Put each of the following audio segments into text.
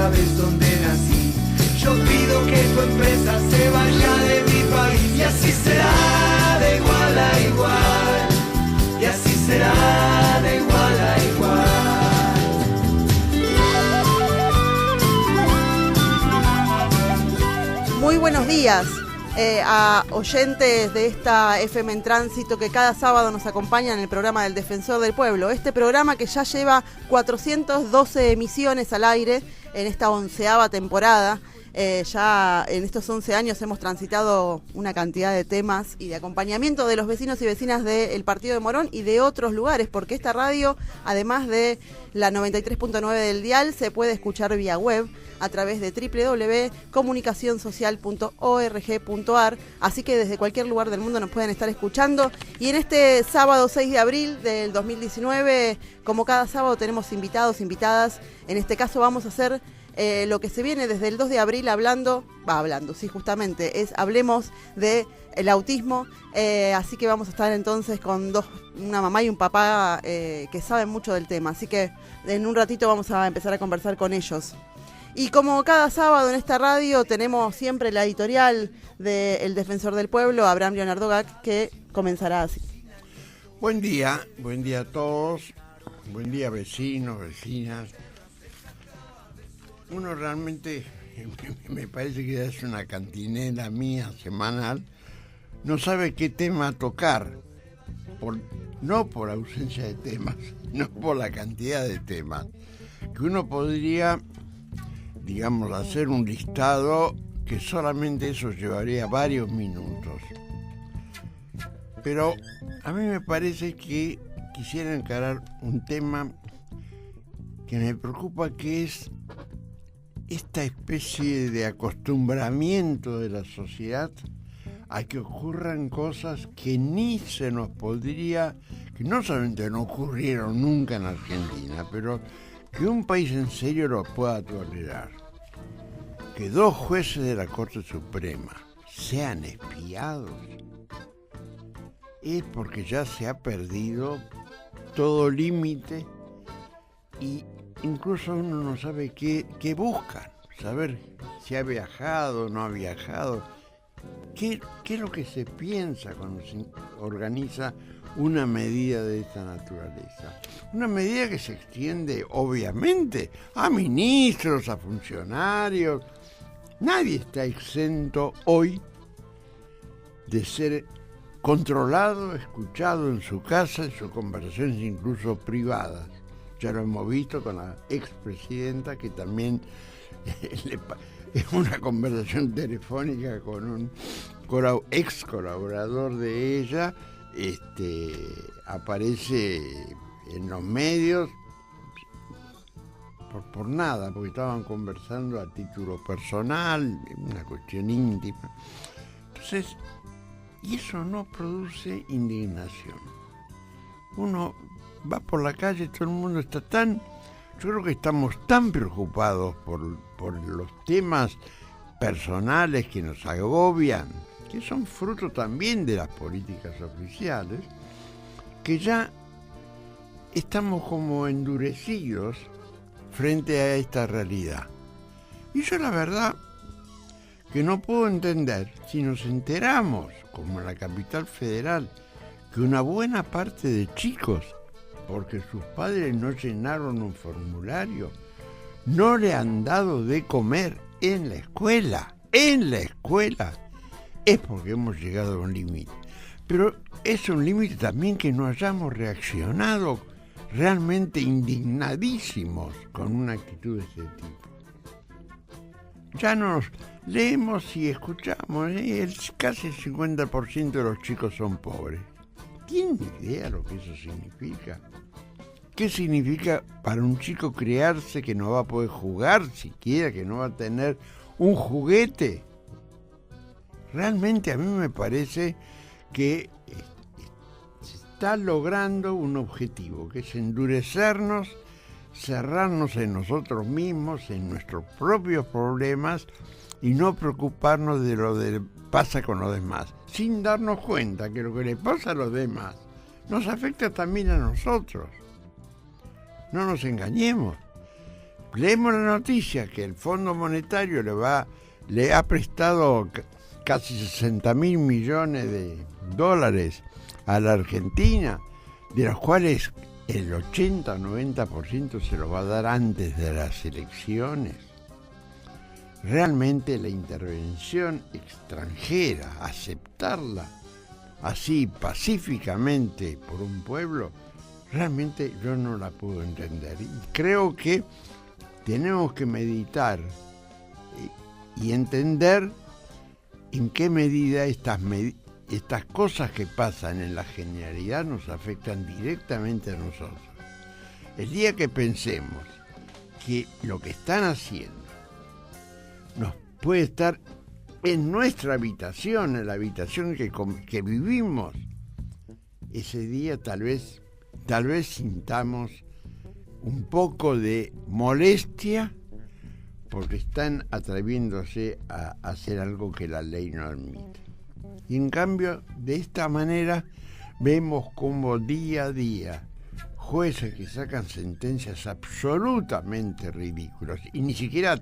sabes dónde nací. Yo pido que tu empresa se vaya de mi país y así será de igual a igual. Y así será de igual a igual. Muy buenos días a oyentes de esta FM en Tránsito que cada sábado nos acompañan en el programa del Defensor del Pueblo. Este programa que ya lleva 412 emisiones al aire en esta 11ª temporada. Ya en estos 11 años hemos transitado una cantidad de temas y de acompañamiento de los vecinos y vecinas del Partido de Morón y de otros lugares, porque esta radio, además de la 93.9 del dial, se puede escuchar vía web a través de www.comunicacionsocial.org.ar, así que desde cualquier lugar del mundo nos pueden estar escuchando. Y en este sábado 6 de abril del 2019, como cada sábado tenemos invitados, invitadas. En este caso vamos a hacer lo que se viene desde el 2 de abril justamente, hablemos del autismo, así que vamos a estar entonces con una mamá y un papá que saben mucho del tema, así que en un ratito vamos a empezar a conversar con ellos. Y como cada sábado en esta radio tenemos siempre la editorial del Defensor del Pueblo, Abraham Leonardo Gac, que comenzará así. Buen día a todos, buen día vecinos, vecinas. Uno realmente, me parece que es una cantinela mía semanal, no sabe qué tema tocar, no por ausencia de temas, no por la cantidad de temas, que uno podría, digamos, hacer un listado que solamente eso llevaría varios minutos. Pero a mí me parece que quisiera encarar un tema que me preocupa, que es esta especie de acostumbramiento de la sociedad a que ocurran cosas que ni se nos podría, que no solamente no ocurrieron nunca en Argentina, pero que un país en serio lo pueda tolerar. Que 2 jueces de la Corte Suprema sean espiados es porque ya se ha perdido todo límite y incluso uno no sabe qué buscan, saber si ha viajado o no ha viajado, qué es lo que se piensa cuando se organiza una medida de esta naturaleza. Una medida que se extiende obviamente a ministros, a funcionarios. Nadie está exento hoy de ser controlado, escuchado en su casa, en sus conversaciones incluso privadas. Ya lo hemos visto con la expresidenta, que también es una conversación telefónica con un ex colaborador de ella, aparece en los medios por nada, porque estaban conversando a título personal, una cuestión íntima. Entonces, y eso no produce indignación. Uno va por la calle, todo el mundo está yo creo que estamos tan preocupados por los temas personales que nos agobian, que son fruto también de las políticas oficiales, que ya estamos como endurecidos frente a esta realidad. Y yo la verdad que no puedo entender, si nos enteramos, como en la capital federal, que una buena parte de chicos, porque sus padres no llenaron un formulario, no le han dado de comer en la escuela, es porque hemos llegado a un límite. Pero es un límite también que no hayamos reaccionado realmente indignadísimos con una actitud de ese tipo. Ya nos leemos y escuchamos, casi el 50% de los chicos son pobres. ¿Tienen idea lo que eso significa? ¿Qué significa para un chico criarse que no va a poder jugar siquiera, que no va a tener un juguete? Realmente a mí me parece que se está logrando un objetivo, que es endurecernos, cerrarnos en nosotros mismos, en nuestros propios problemas y no preocuparnos de lo que pasa con los demás, sin darnos cuenta que lo que le pasa a los demás nos afecta también a nosotros. No nos engañemos. leemos la noticia que el Fondo Monetario le ha prestado casi 60.000 millones de dólares a la Argentina, de los cuales el 80 o 90% se lo va a dar antes de las elecciones. Realmente la intervención extranjera, aceptarla así pacíficamente por un pueblo, realmente yo no la puedo entender. Y creo que tenemos que meditar y entender en qué medida estas cosas que pasan en la genialidad nos afectan directamente a nosotros. El día que pensemos que lo que están haciendo nos puede estar en nuestra habitación, en la habitación que vivimos, ese día tal vez sintamos un poco de molestia porque están atreviéndose a hacer algo que la ley no admite. Y en cambio, de esta manera, vemos como día a día jueces que sacan sentencias absolutamente ridículas y ni siquiera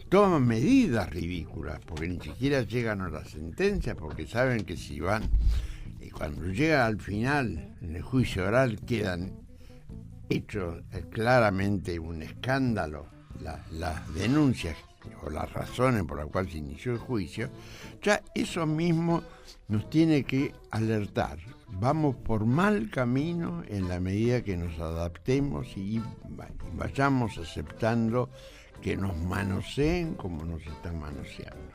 toman medidas ridículas, porque ni siquiera llegan a la sentencia, porque saben que si van, y cuando llega al final, en el juicio oral, quedan hechos claramente un escándalo, las denuncias o las razones por las cuales se inició el juicio. Ya eso mismo nos tiene que alertar. Vamos por mal camino en la medida que nos adaptemos y vayamos aceptando que nos manoseen como nos están manoseando.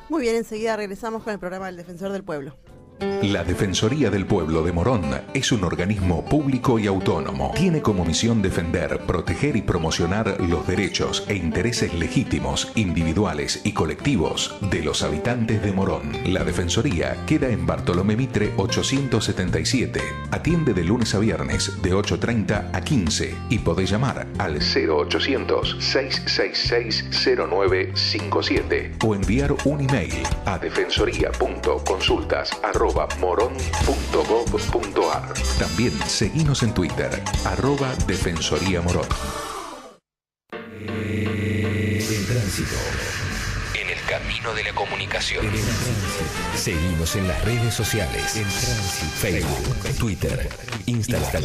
Muy bien, enseguida regresamos con el programa del Defensor del Pueblo. La Defensoría del Pueblo de Morón es un organismo público y autónomo. Tiene como misión defender, proteger y promocionar los derechos e intereses legítimos, individuales y colectivos de los habitantes de Morón. La Defensoría queda en Bartolomé Mitre 877. Atiende de lunes a viernes de 8:30 a 15 y podés llamar al 0800-666-0957 o enviar un email a defensoría.consultas@morón.gov.ar. También seguinos en Twitter, @defensoríamorón. En tránsito. En el camino de la comunicación. Seguimos en las redes sociales. En tránsito. Facebook, Twitter, Instagram.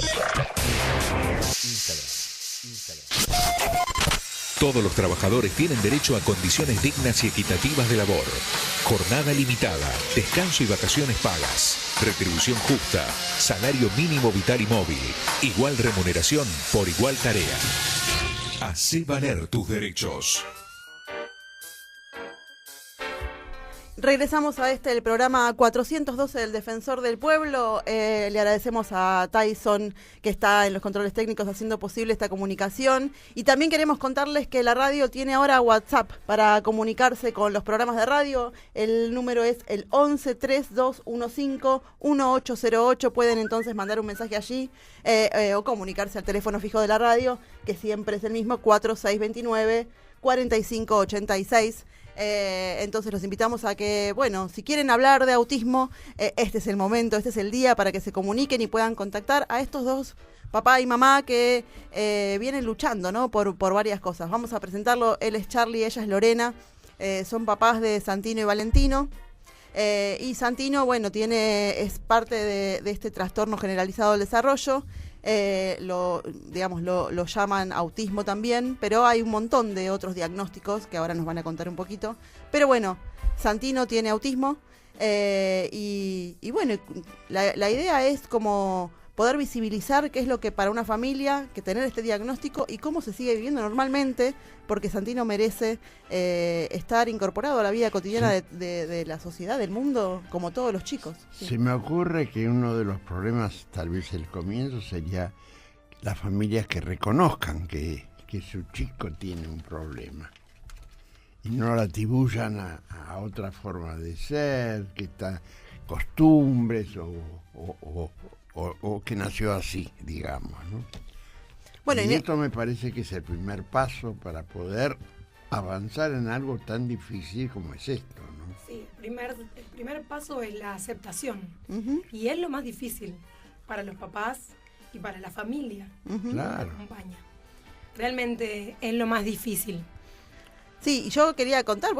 Todos los trabajadores tienen derecho a condiciones dignas y equitativas de labor. Jornada limitada, descanso y vacaciones pagas, retribución justa, salario mínimo vital y móvil, igual remuneración por igual tarea. Hacé valer tus derechos. Regresamos a el programa 412 del Defensor del Pueblo. Le agradecemos a Tyson, que está en los controles técnicos haciendo posible esta comunicación. Y también queremos contarles que la radio tiene ahora WhatsApp para comunicarse con los programas de radio. El número es el 11-3215-1808. Pueden entonces mandar un mensaje allí o comunicarse al teléfono fijo de la radio, que siempre es el mismo, 4629-4586. Entonces los invitamos a que, bueno, si quieren hablar de autismo, este es el momento, este es el día para que se comuniquen y puedan contactar a estos dos, papá y mamá, que vienen luchando, ¿no? por varias cosas. Vamos a presentarlo. Él es Charlie, ella es Lorena. Son papás de Santino y Valentino. Y Santino, bueno, es parte de este trastorno generalizado del desarrollo. Lo llaman autismo también, pero hay un montón de otros diagnósticos que ahora nos van a contar un poquito. Pero bueno, Santino tiene autismo y bueno, la idea es como poder visibilizar qué es lo que para una familia, que tener este diagnóstico y cómo se sigue viviendo normalmente, porque Santino merece estar incorporado a la vida cotidiana de la sociedad, del mundo, como todos los chicos. Sí. Se me ocurre que uno de los problemas, tal vez el comienzo, sería las familias que reconozcan que su chico tiene un problema y no lo atribuyan a otra forma de ser, que está costumbres o que nació así, digamos, ¿no? Bueno, y esto me parece que es el primer paso para poder avanzar en algo tan difícil como es esto, ¿no? Sí, el primer paso es la aceptación. Uh-huh. Y es lo más difícil para los papás y para la familia Claro. que acompaña. realmente es lo más difícil. Sí, y yo quería contar,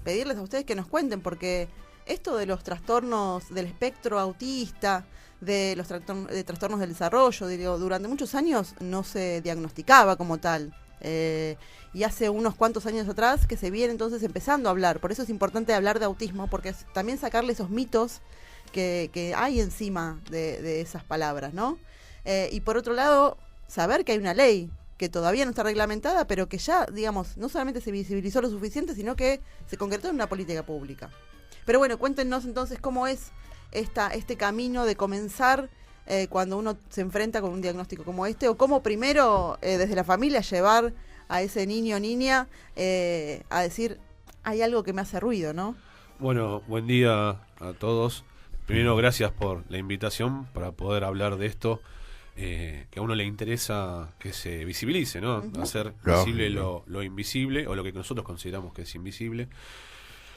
pedirles a ustedes que nos cuenten, porque esto de los trastornos del espectro autista, de los trastornos del desarrollo, digo, durante muchos años no se diagnosticaba como tal. Y hace unos cuantos años atrás que se viene entonces empezando a hablar. Por eso es importante hablar de autismo, porque es también sacarle esos mitos que hay encima de esas palabras, ¿no? Y por otro lado, saber que hay una ley que todavía no está reglamentada, pero que ya, digamos, no solamente se visibilizó lo suficiente, sino que se concretó en una política pública. Pero bueno, cuéntenos entonces cómo es este camino de comenzar cuando uno se enfrenta con un diagnóstico como este, o cómo primero desde la familia llevar a ese niño o niña a decir, hay algo que me hace ruido, ¿no? Bueno, buen día a todos. Primero, gracias por la invitación para poder hablar de esto, que a uno le interesa que se visibilice, ¿no? Uh-huh. Hacer visible lo invisible, o lo que nosotros consideramos que es invisible.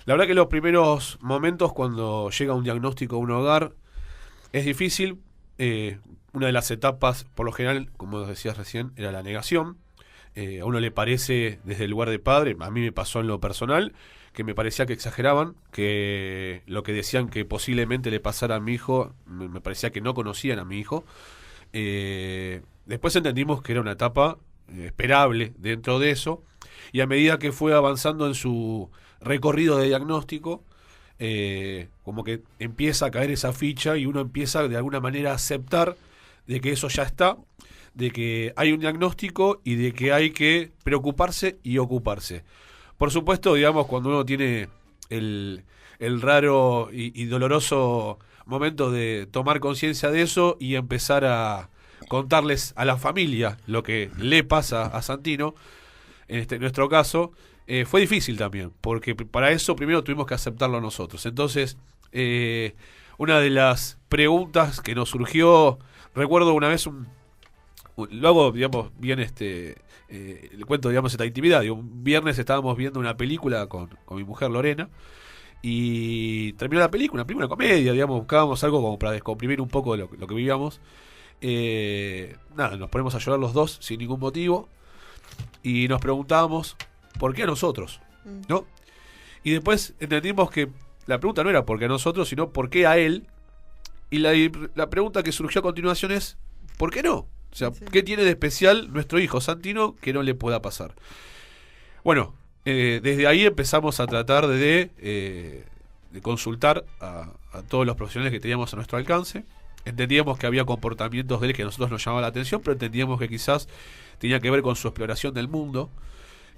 La verdad que los primeros momentos cuando llega un diagnóstico a un hogar es difícil. Una de las etapas, por lo general, como decías recién, era la negación. A uno le parece, desde el lugar de padre, a mí me pasó en lo personal, que me parecía que exageraban, que lo que decían que posiblemente le pasara a mi hijo, me parecía que no conocían a mi hijo. Después entendimos que era una etapa esperable dentro de eso, y a medida que fue avanzando en su recorrido de diagnóstico, como que empieza a caer esa ficha y uno empieza de alguna manera a aceptar de que eso ya está, de que hay un diagnóstico y de que hay que preocuparse y ocuparse. Por supuesto, digamos, cuando uno tiene el raro y doloroso momento de tomar conciencia de eso y empezar a contarles a la familia lo que le pasa a Santino, en nuestro caso, fue difícil también, porque para eso primero tuvimos que aceptarlo nosotros. Entonces, una de las preguntas que nos surgió, recuerdo una vez lo hago, digamos, bien le cuento, digamos, esta intimidad. Un viernes estábamos viendo una película con mi mujer Lorena, y terminó la película, una película de comedia, digamos, buscábamos algo como para descomprimir un poco lo que vivíamos. Nos ponemos a llorar los dos sin ningún motivo, y nos preguntábamos, ¿por qué a nosotros? ¿No? Y después entendimos que la pregunta no era por qué a nosotros, sino por qué a él. Y la pregunta que surgió a continuación es, ¿por qué no? O sea, sí. ¿Qué tiene de especial nuestro hijo Santino que no le pueda pasar? Bueno, desde ahí empezamos a tratar de consultar a todos los profesionales que teníamos a nuestro alcance. Entendíamos que había comportamientos de él que a nosotros nos llamaban la atención, pero entendíamos que quizás tenía que ver con su exploración del mundo.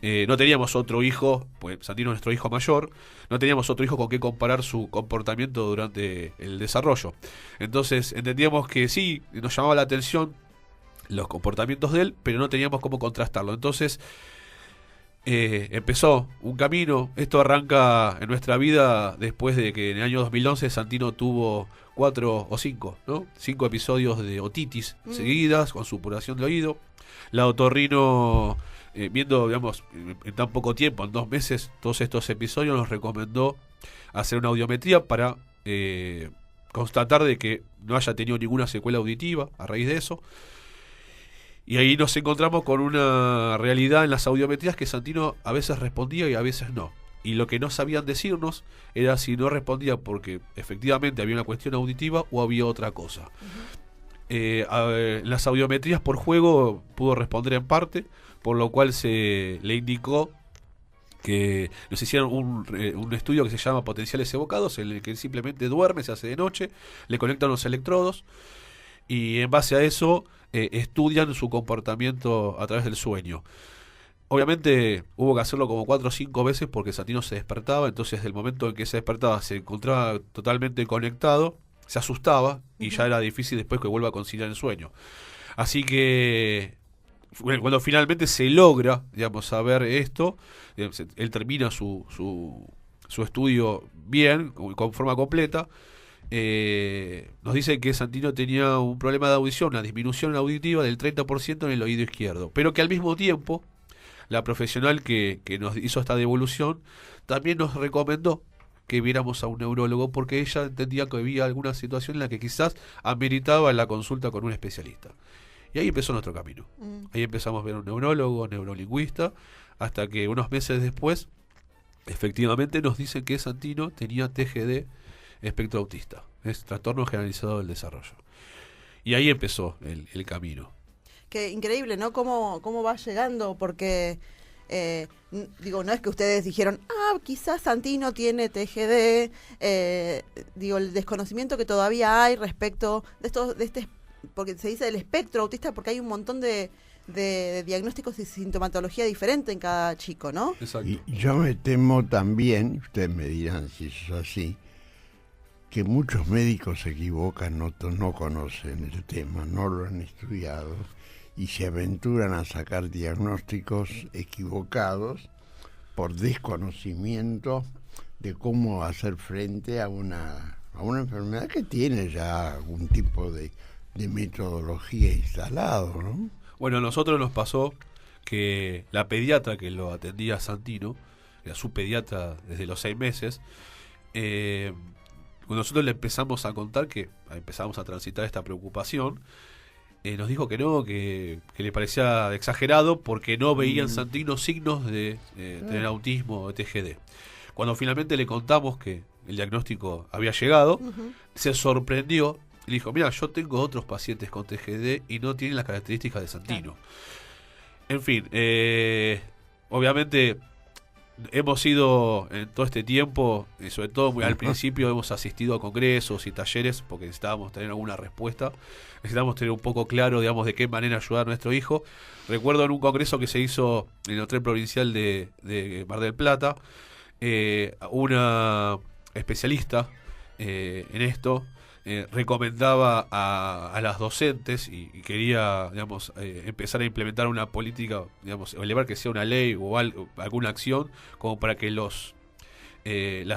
No teníamos otro hijo, pues Santino es nuestro hijo mayor, no teníamos otro hijo con qué comparar su comportamiento durante el desarrollo. Entonces entendíamos que sí, nos llamaba la atención los comportamientos de él, pero no teníamos cómo contrastarlo. Entonces empezó un camino. Esto arranca en nuestra vida después de que en el año 2011 Santino tuvo 4 o 5, ¿no? 5 episodios de otitis seguidas, con supuración de oído. La otorrino, viendo, digamos, en tan poco tiempo, en 2 meses, todos estos episodios, nos recomendó hacer una audiometría para constatar de que no haya tenido ninguna secuela auditiva a raíz de eso. Y ahí nos encontramos con una realidad en las audiometrías que Santino a veces respondía y a veces no. Y lo que no sabían decirnos era si no respondía porque efectivamente había una cuestión auditiva o había otra cosa. En las audiometrías por juego pudo responder en parte, por lo cual se le indicó que nos hicieron un estudio que se llama potenciales evocados, en el que simplemente duerme, se hace de noche, le conectan los electrodos y en base a eso estudian su comportamiento a través del sueño. Obviamente hubo que hacerlo como 4 o 5 veces porque Santino se despertaba, entonces del momento en que se despertaba se encontraba totalmente conectado, se asustaba y ya era difícil después que vuelva a conciliar el sueño. Así que cuando finalmente se logra, digamos, saber esto, él termina su estudio bien, con forma completa. Nos dicen que Santino tenía un problema de audición, una disminución auditiva del 30% en el oído izquierdo, pero que al mismo tiempo la profesional que nos hizo esta devolución también nos recomendó que viéramos a un neurólogo porque ella entendía que había alguna situación en la que quizás ameritaba la consulta con un especialista. Y ahí empezó nuestro camino. Ahí empezamos a ver un neurólogo, neurolingüista, hasta que unos meses después, efectivamente nos dicen que Santino tenía TGD espectro autista, es trastorno generalizado del desarrollo. Y ahí empezó el camino. Qué increíble, ¿no? Cómo va llegando, porque no es que ustedes dijeron, quizás Santino tiene TGD, el desconocimiento que todavía hay respecto de este, porque se dice del espectro autista, porque hay un montón de diagnósticos y sintomatología diferente en cada chico, ¿no? Exacto. Y yo me temo también, ustedes me dirán si eso es así, que muchos médicos se equivocan, no conocen el tema, no lo han estudiado y se aventuran a sacar diagnósticos equivocados por desconocimiento de cómo hacer frente a una enfermedad que tiene ya algún tipo de metodología instalado, ¿no? Bueno, a nosotros nos pasó que la pediatra que lo atendía a Santino, era su pediatra desde los 6 meses, cuando nosotros le empezamos a contar que empezamos a transitar esta preocupación, nos dijo que no, que le parecía exagerado porque no veía en Santino signos de tener autismo o TGD. Cuando finalmente le contamos que el diagnóstico había llegado, se sorprendió y dijo, mira, yo tengo otros pacientes con TGD y no tienen las características de Santino. En fin, obviamente hemos ido en todo este tiempo, y sobre todo muy al principio, hemos asistido a congresos y talleres porque necesitábamos tener alguna respuesta, necesitábamos tener un poco claro, digamos, de qué manera ayudar a nuestro hijo. Recuerdo en un congreso que se hizo en el Hotel Provincial de Mar del Plata, una especialista en esto recomendaba a las docentes y quería, digamos, empezar a implementar una política, digamos, elevar que sea una ley o alguna acción como para que las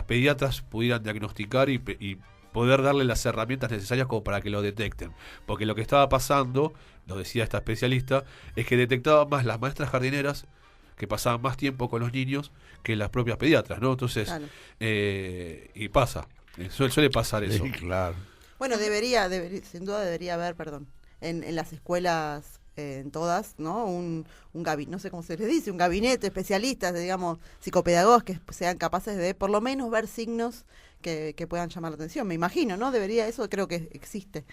pediatras pudieran diagnosticar y poder darle las herramientas necesarias como para que lo detecten, porque lo que estaba pasando, lo decía esta especialista, es que detectaban más las maestras jardineras, que pasaban más tiempo con los niños que las propias pediatras, ¿no? Entonces, claro. Y pasa, suele pasar eso. Sí, claro. Bueno, sin duda debería haber, en las escuelas, en todas, ¿no? Un gabinete, no sé cómo se les dice, un gabinete, especialistas, digamos, psicopedagogos que sean capaces de por lo menos ver signos que puedan llamar la atención. Me imagino, ¿no? Eso creo que existe.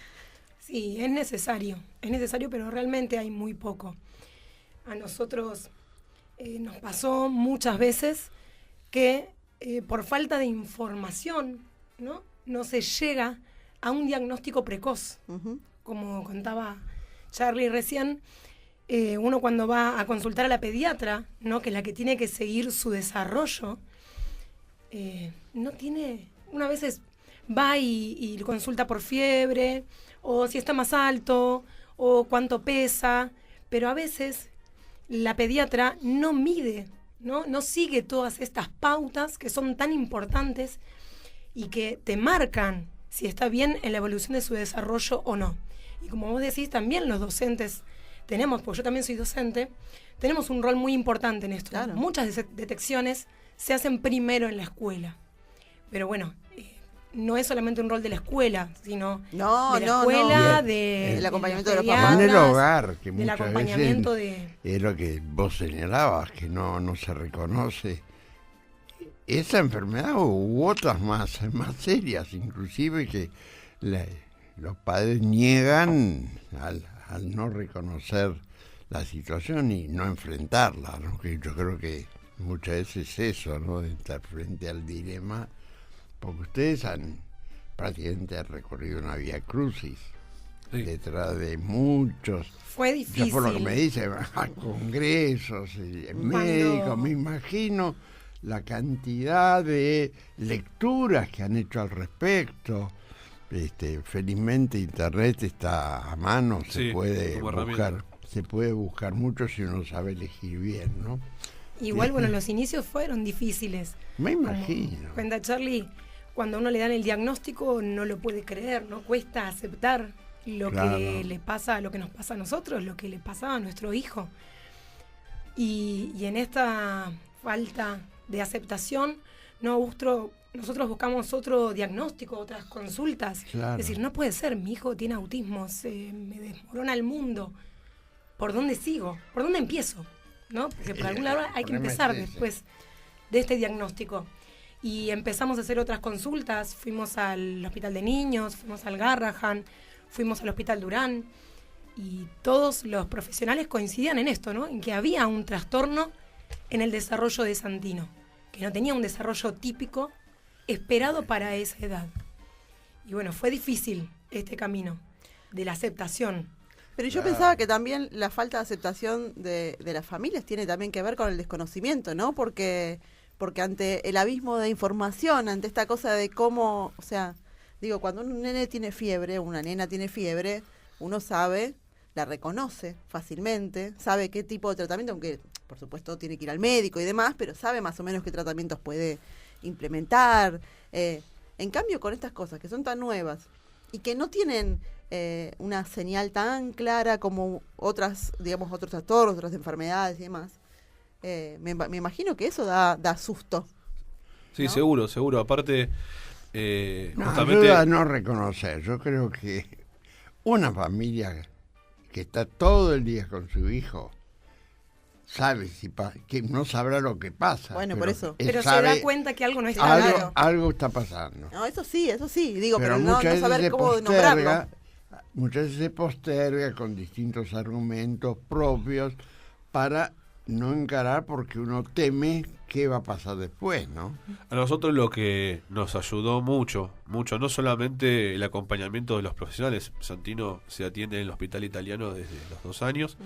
Sí, es necesario, pero realmente hay muy poco. A nosotros nos pasó muchas veces que por falta de información, no se llega a un diagnóstico precoz. Como contaba Charlie recién, uno cuando va a consultar a la pediatra, ¿no? Que es la que tiene que seguir su desarrollo, no tiene, una vez va y consulta por fiebre, o si está más alto, o cuánto pesa, pero a veces la pediatra no mide, no sigue todas estas pautas que son tan importantes y que te marcan si está bien en la evolución de su desarrollo o no. Y como vos decís, también los docentes tenemos, porque yo también soy docente, tenemos un rol muy importante en esto. Claro. Muchas detecciones se hacen primero en la escuela. Pero bueno, no es solamente un rol de la escuela, sino de la escuela, del acompañamiento de los papás. En el hogar, que del muchas acompañamiento veces es lo que vos señalabas, que no se reconoce esa enfermedad u otras más serias, inclusive que los padres niegan al no reconocer la situación y no enfrentarla, ¿no? Que yo creo que muchas veces es eso, ¿no? De estar frente al dilema, porque ustedes han prácticamente recorrido una vía crucis, sí, detrás de muchos. Fue difícil. Ya por lo que me dicen, a congresos, médicos, me imagino la cantidad de lecturas que han hecho al respecto. Felizmente internet está a mano, sí, se puede buscar mucho si uno sabe elegir bien, ¿no? Igual, bueno, los inicios fueron difíciles. Me imagino. Como cuenta Charlie, cuando a uno le dan el diagnóstico no lo puede creer, ¿no? Cuesta aceptar lo que le pasa, lo que nos pasa a nosotros, lo que le pasaba a nuestro hijo. Y en esta falta de aceptación nosotros buscamos otro diagnóstico, otras consultas. Claro. Es decir, no puede ser, mi hijo tiene autismo, me desmorona el mundo. ¿Por dónde sigo? ¿Por dónde empiezo? ¿No? Porque por algún lado hay que empezar después de este diagnóstico. Y empezamos a hacer otras consultas, fuimos al Hospital de Niños, fuimos al Garrahan, fuimos al Hospital Durán, y todos los profesionales coincidían en esto, ¿no? En que había un trastorno en el desarrollo de Santino, que no tenía un desarrollo típico esperado para esa edad. Y bueno, fue difícil este camino de la aceptación. Pero yo pensaba que también la falta de aceptación de las familias tiene también que ver con el desconocimiento, ¿no? Porque ante el abismo de información, ante esta cosa de cómo, o sea, digo, cuando un nene tiene fiebre, una nena tiene fiebre, uno sabe, la reconoce fácilmente, sabe qué tipo de tratamiento, aunque por supuesto tiene que ir al médico y demás, pero sabe más o menos qué tratamientos puede implementar. En cambio, con estas cosas que son tan nuevas y que no tienen una señal tan clara como otros trastornos, otras enfermedades y demás, me imagino que eso da susto. Sí, ¿no? seguro. Aparte, Justamente ayuda a no reconocer. Yo creo que una familia que está todo el día con su hijo sabe que no sabrá lo que pasa. Bueno, por eso. Pero sabe, se da cuenta que algo no está claro. Algo está pasando. No, eso sí, digo, pero no muchas saber veces cómo nombrarlo. Muchas veces se posterga con distintos argumentos propios para no encarar, porque uno teme qué va a pasar después, ¿no? A nosotros lo que nos ayudó mucho, no solamente el acompañamiento de los profesionales. Santino se atiende en el Hospital Italiano desde los 2 años.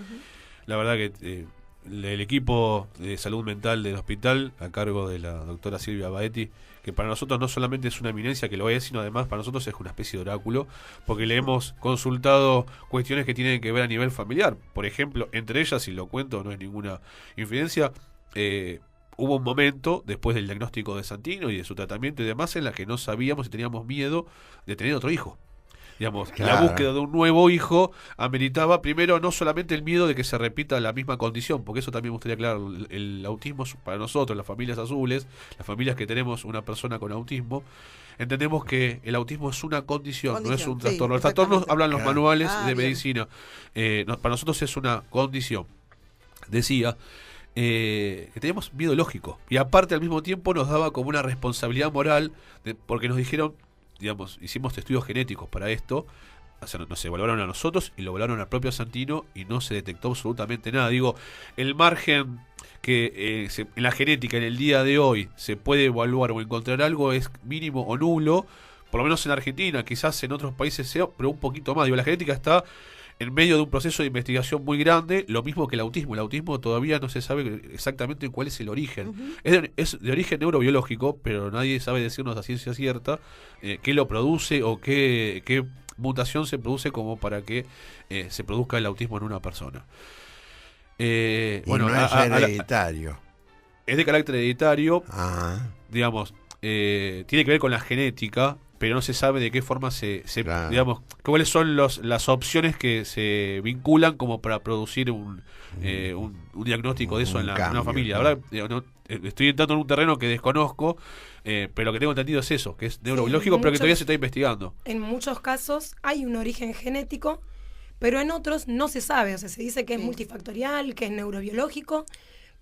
La verdad que el equipo de salud mental del hospital, a cargo de la doctora Silvia Baetti, que para nosotros no solamente es una eminencia, que lo es, sino además para nosotros es una especie de oráculo, porque le hemos consultado cuestiones que tienen que ver a nivel familiar. Por ejemplo, entre ellas, si lo cuento, no es ninguna infidencia, hubo un momento, después del diagnóstico de Santino y de su tratamiento y demás, en la que no sabíamos y teníamos miedo de tener otro hijo. Digamos, claro. La búsqueda de un nuevo hijo ameritaba primero no solamente el miedo de que se repita la misma condición, porque eso también me gustaría aclarar. El autismo para nosotros, las familias azules, las familias que tenemos una persona con autismo, entendemos que el autismo es una condición, no es un trastorno. Los trastornos hablan los manuales de medicina. Para nosotros es una condición. Decía que teníamos miedo lógico, y aparte al mismo tiempo nos daba como una responsabilidad moral, porque nos dijeron, digamos, hicimos estudios genéticos para esto, o sea, nos evaluaron a nosotros y lo evaluaron al propio Santino y no se detectó absolutamente nada. Digo, el margen que en la genética en el día de hoy se puede evaluar o encontrar algo es mínimo o nulo, por lo menos en Argentina, quizás en otros países sea, pero un poquito más. Digo, la genética está en medio de un proceso de investigación muy grande, lo mismo que el autismo. El autismo todavía no se sabe exactamente cuál es el origen. Es de origen neurobiológico, pero nadie sabe decirnos a ciencia cierta qué lo produce o qué mutación se produce como para que se produzca el autismo en una persona. Bueno, no es hereditario. Es de carácter hereditario, digamos, tiene que ver con la genética, pero no se sabe de qué forma claro. digamos, cuáles son las opciones que se vinculan como para producir un diagnóstico de eso en una familia. La verdad, estoy entrando en un terreno que desconozco, pero lo que tengo entendido es eso, que es neurobiológico, pero que todavía se está investigando. En muchos casos hay un origen genético, pero en otros no se sabe. O sea, se dice que es multifactorial, que es neurobiológico,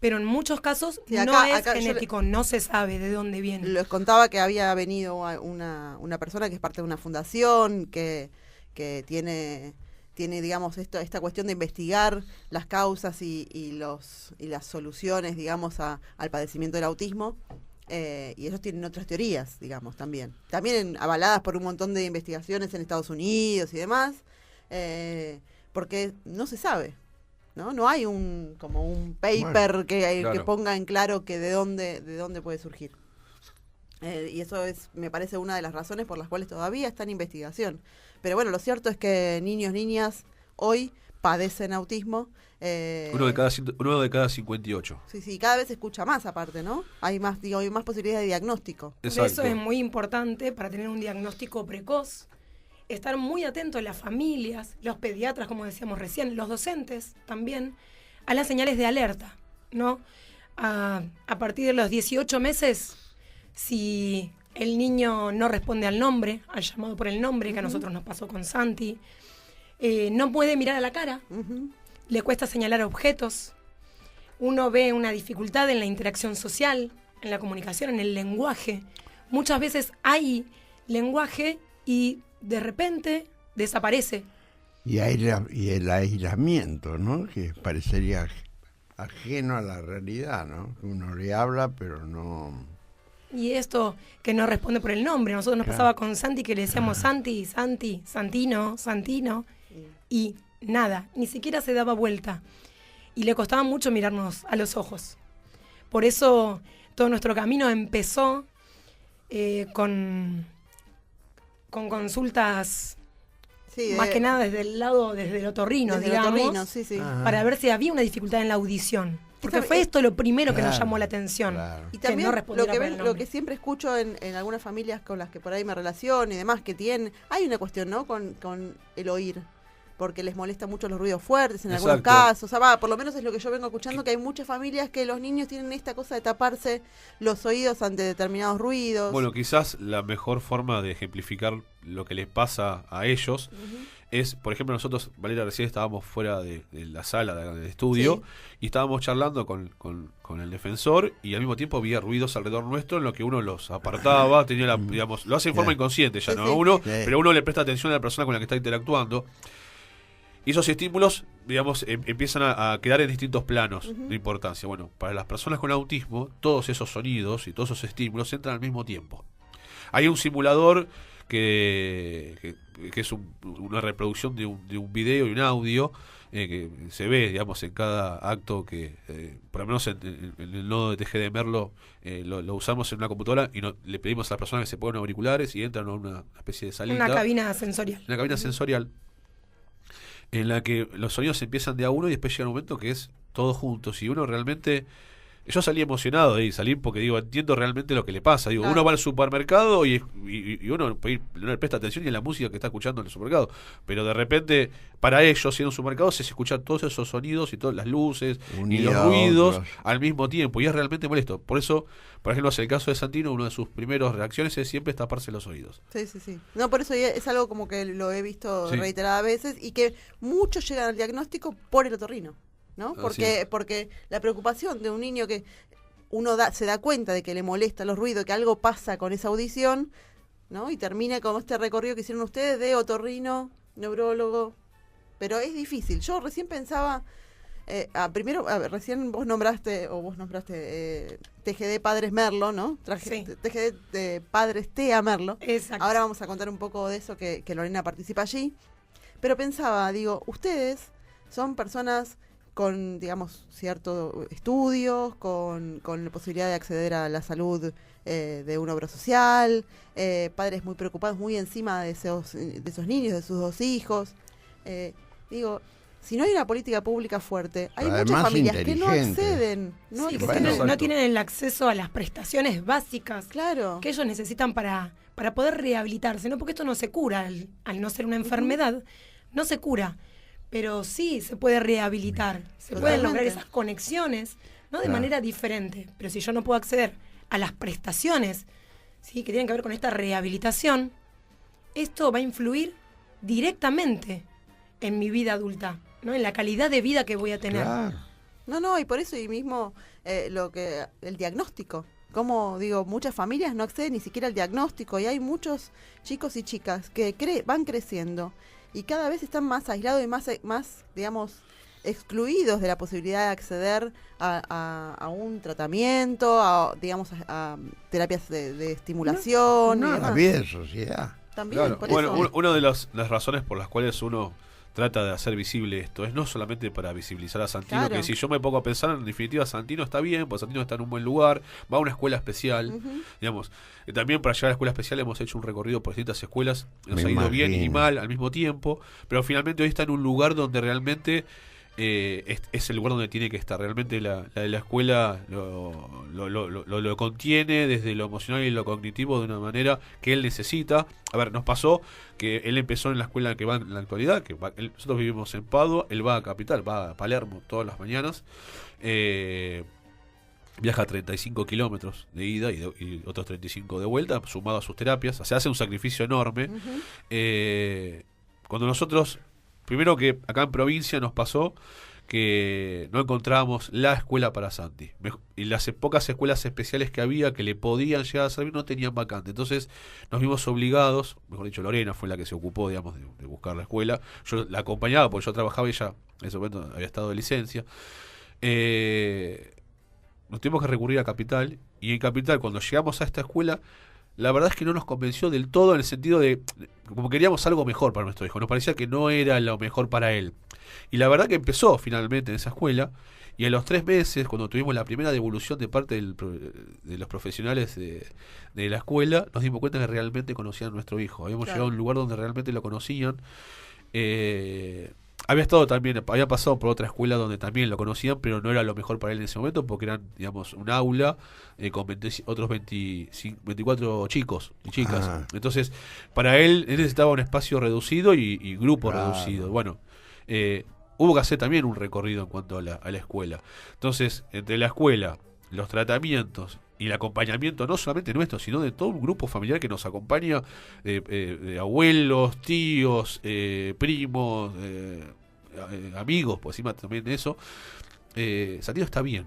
pero en muchos casos no es genético, no se sabe de dónde viene. Les contaba que había venido una persona que es parte de una fundación que tiene digamos esta cuestión de investigar las causas y las soluciones, digamos, al padecimiento del autismo, y ellos tienen otras teorías, digamos, también avaladas por un montón de investigaciones en Estados Unidos y demás, porque no se sabe. No hay un paper que ponga en claro que de dónde puede surgir. Y eso me parece una de las razones por las cuales todavía está en investigación. Pero bueno, lo cierto es que niñas hoy padecen autismo. Uno de cada 58. Sí, cada vez se escucha más aparte, ¿no? Hay más posibilidades de diagnóstico. Por eso es muy importante, para tener un diagnóstico precoz, estar muy atentos las familias, los pediatras, como decíamos recién, los docentes también, a las señales de alerta, ¿no? A partir de los 18 meses si el niño no responde al nombre, al llamado por el nombre, que a nosotros nos pasó con Santi, no puede mirar a la cara, le cuesta señalar objetos, uno ve una dificultad en la interacción social, en la comunicación, en el lenguaje. Muchas veces hay lenguaje y de repente desaparece. Y el aislamiento, ¿no? Que parecería ajeno a la realidad, ¿no? Uno le habla, pero no... Y esto que no responde por el nombre. A nosotros nos pasaba con Santi, que le decíamos Santi, Santi, Santino, Santino, y nada, ni siquiera se daba vuelta. Y le costaba mucho mirarnos a los ojos. Por eso todo nuestro camino empezó con consultas, más que nada desde el otorrino, digamos, para ver si había una dificultad en la audición. Porque fue esto lo primero que nos llamó la atención. Y también que no lo que siempre escucho en algunas familias con las que por ahí me relaciono y demás, que tienen, hay una cuestión, ¿no? Con el oír, porque les molesta mucho los ruidos fuertes en algunos casos. O sea, por lo menos es lo que yo vengo escuchando, que hay muchas familias que los niños tienen esta cosa de taparse los oídos ante determinados ruidos. Bueno, quizás la mejor forma de ejemplificar lo que les pasa a ellos es, por ejemplo, nosotros, Valeria, recién estábamos fuera de la sala del estudio y estábamos charlando con el defensor y al mismo tiempo había ruidos alrededor nuestro en lo que uno los apartaba, tenía digamos, lo hace en forma inconsciente ya, ¿no? Uno, pero uno le presta atención a la persona con la que está interactuando. Y esos estímulos, digamos, empiezan a quedar en distintos planos de importancia. Bueno, para las personas con autismo, todos esos sonidos y todos esos estímulos entran al mismo tiempo. Hay un simulador que es una reproducción de un video y un audio que se ve, digamos, en cada acto que, por lo menos en el nodo de TGD Merlo, lo usamos en una computadora y le pedimos a las personas que se pongan auriculares y entran a una especie de salita. Una cabina sensorial. Una cabina sensorial en la que los sonidos empiezan de a uno y después llega un momento que es todos juntos y uno realmente... Yo salí emocionado de ahí, salí porque digo, entiendo realmente lo que le pasa. Digo, uno va al supermercado y uno no le presta atención ni a la música que está escuchando en el supermercado. Pero de repente, para ellos, en un supermercado se escuchan todos esos sonidos y todas las luces y los ruidos al mismo tiempo. Y es realmente molesto. Por eso, por ejemplo, en el caso de Santino, una de sus primeras reacciones es siempre taparse los oídos. Sí. No, por eso es algo como que lo he visto reiteradas veces y que muchos llegan al diagnóstico por el otorrino, ¿no? Porque la preocupación de un niño que uno se da cuenta de que le molesta los ruidos, que algo pasa con esa audición, ¿no? Y termina con este recorrido que hicieron ustedes de otorrino, neurólogo. Pero es difícil. Yo recién pensaba, recién vos nombraste TGD Padres Merlo, ¿no? TGD de Padres TEA Merlo. Exacto. Ahora vamos a contar un poco de eso, que Lorena participa allí. Pero pensaba, digo, ustedes son personas con, digamos, ciertos estudios, con la posibilidad de acceder a la salud de una obra social, padres muy preocupados, muy encima de esos niños, de sus 2 hijos. Digo, si no hay una política pública fuerte, hay muchas familias que no acceden. No tienen el acceso a las prestaciones básicas que ellos necesitan para poder rehabilitarse, ¿no? Porque esto no se cura, al no ser una enfermedad, no se cura. Pero sí se puede rehabilitar, se pueden lograr esas conexiones, no de manera diferente. Pero si yo no puedo acceder a las prestaciones, ¿sí?, que tienen que ver con esta rehabilitación, esto va a influir directamente en mi vida adulta, ¿no? En la calidad de vida que voy a tener. Claro. No, y por eso y mismo el diagnóstico. Como digo, muchas familias no acceden ni siquiera al diagnóstico y hay muchos chicos y chicas que van creciendo y cada vez están más aislados y más, digamos, excluidos de la posibilidad de acceder a un tratamiento, a terapias de estimulación. No, la vida de sociedad. También, claro. por Bueno, eso. una de las razones por las cuales uno trata de hacer visible esto es no solamente para visibilizar a Santino, que si yo me pongo a pensar, en definitiva Santino está bien, pues Santino está en un buen lugar, va a una escuela especial, digamos. También para llegar a la escuela especial hemos hecho un recorrido por distintas escuelas, nos ha ido bien y mal al mismo tiempo, pero finalmente hoy está en un lugar donde realmente es el lugar donde tiene que estar. Realmente la escuela lo contiene desde lo emocional y lo cognitivo de una manera que él necesita. A ver, nos pasó que él empezó en la escuela que va en la actualidad, nosotros vivimos en Padua, él va a Capital, va a Palermo todas las mañanas. viaja 35 kilómetros de ida y otros 35 de vuelta, sumado a sus terapias. O sea, hace un sacrificio enorme. Cuando nosotros, primero que acá en provincia nos pasó que no encontrábamos la escuela para Santi. Y las pocas escuelas especiales que había que le podían llegar a servir no tenían vacante. Entonces nos vimos obligados, mejor dicho, Lorena fue la que se ocupó, digamos, de buscar la escuela. Yo la acompañaba porque yo trabajaba y ella en ese momento había estado de licencia. Nos tuvimos que recurrir a Capital, y en Capital, cuando llegamos a esta escuela, la verdad es que no nos convenció del todo, en el sentido de como queríamos algo mejor para nuestro hijo. Nos parecía que no era lo mejor para él. Y la verdad que empezó finalmente en esa escuela, y a los 3 meses, cuando tuvimos la primera devolución de parte de los profesionales de la escuela, nos dimos cuenta que realmente conocían a nuestro hijo. Habíamos llegado a un lugar donde realmente lo conocían. Había pasado por otra escuela donde también lo conocían, pero no era lo mejor para él en ese momento, porque eran, digamos, un aula con otros 24 chicos y chicas. Entonces, para él necesitaba un espacio reducido y grupo reducido. Bueno, hubo que hacer también un recorrido en cuanto a la escuela. Entonces, entre la escuela, los tratamientos y el acompañamiento, no solamente nuestro, sino de todo un grupo familiar que nos acompaña, de abuelos, tíos, primos, amigos, por encima también de eso, Santiago está bien.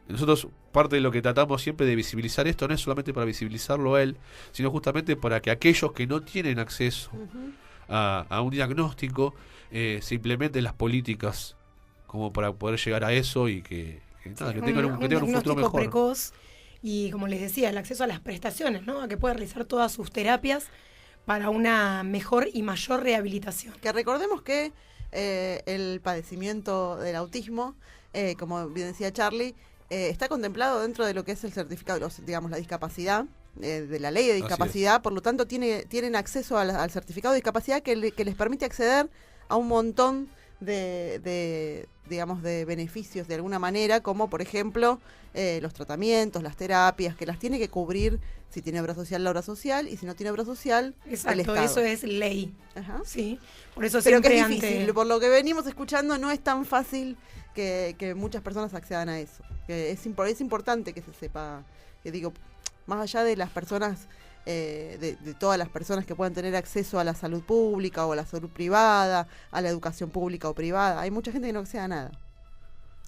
Nosotros, parte de lo que tratamos siempre de visibilizar esto, no es solamente para visibilizarlo a él, sino justamente para que aquellos que no tienen acceso a un diagnóstico, se implementen las políticas como para poder llegar a eso y que tengan un futuro mejor. Precoz. Y como les decía, el acceso a las prestaciones, ¿no? A que pueda realizar todas sus terapias para una mejor y mayor rehabilitación. Que recordemos que el padecimiento del autismo, como bien decía Charlie, está contemplado dentro de lo que es el certificado, digamos, la discapacidad, de la ley de discapacidad. Por lo tanto tienen acceso al certificado de discapacidad que les permite acceder a un montón de digamos, de beneficios de alguna manera, como por ejemplo los tratamientos, las terapias, que las tiene que cubrir. Si tiene obra social, la obra social, y si no tiene obra social, exacto, el Estado. Eso es ley. Ajá. Sí, por eso pero siempre que es difícil, por lo que venimos escuchando, no es tan fácil que muchas personas accedan a eso. Que es importante que se sepa, que digo, más allá de las personas, de todas las personas que puedan tener acceso a la salud pública o a la salud privada, a la educación pública o privada, hay mucha gente que no accede a nada.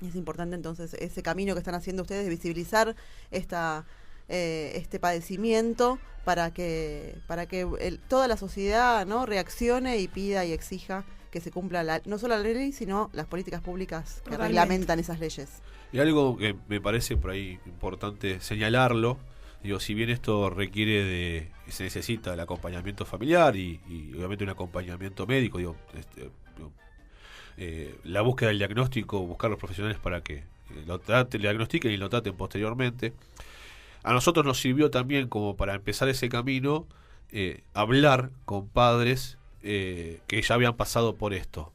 Y es importante entonces ese camino que están haciendo ustedes de visibilizar este padecimiento para que toda la sociedad, ¿no?, reaccione y pida y exija que se cumpla no solo la ley, sino las políticas públicas que reglamentan esas leyes. Y algo que me parece por ahí importante señalarlo, digo, si bien esto requiere se necesita el acompañamiento familiar y obviamente un acompañamiento médico, la búsqueda del diagnóstico, buscar los profesionales para que lo diagnostiquen y lo traten posteriormente. A nosotros nos sirvió también como para empezar ese camino, hablar con padres que ya habían pasado por esto.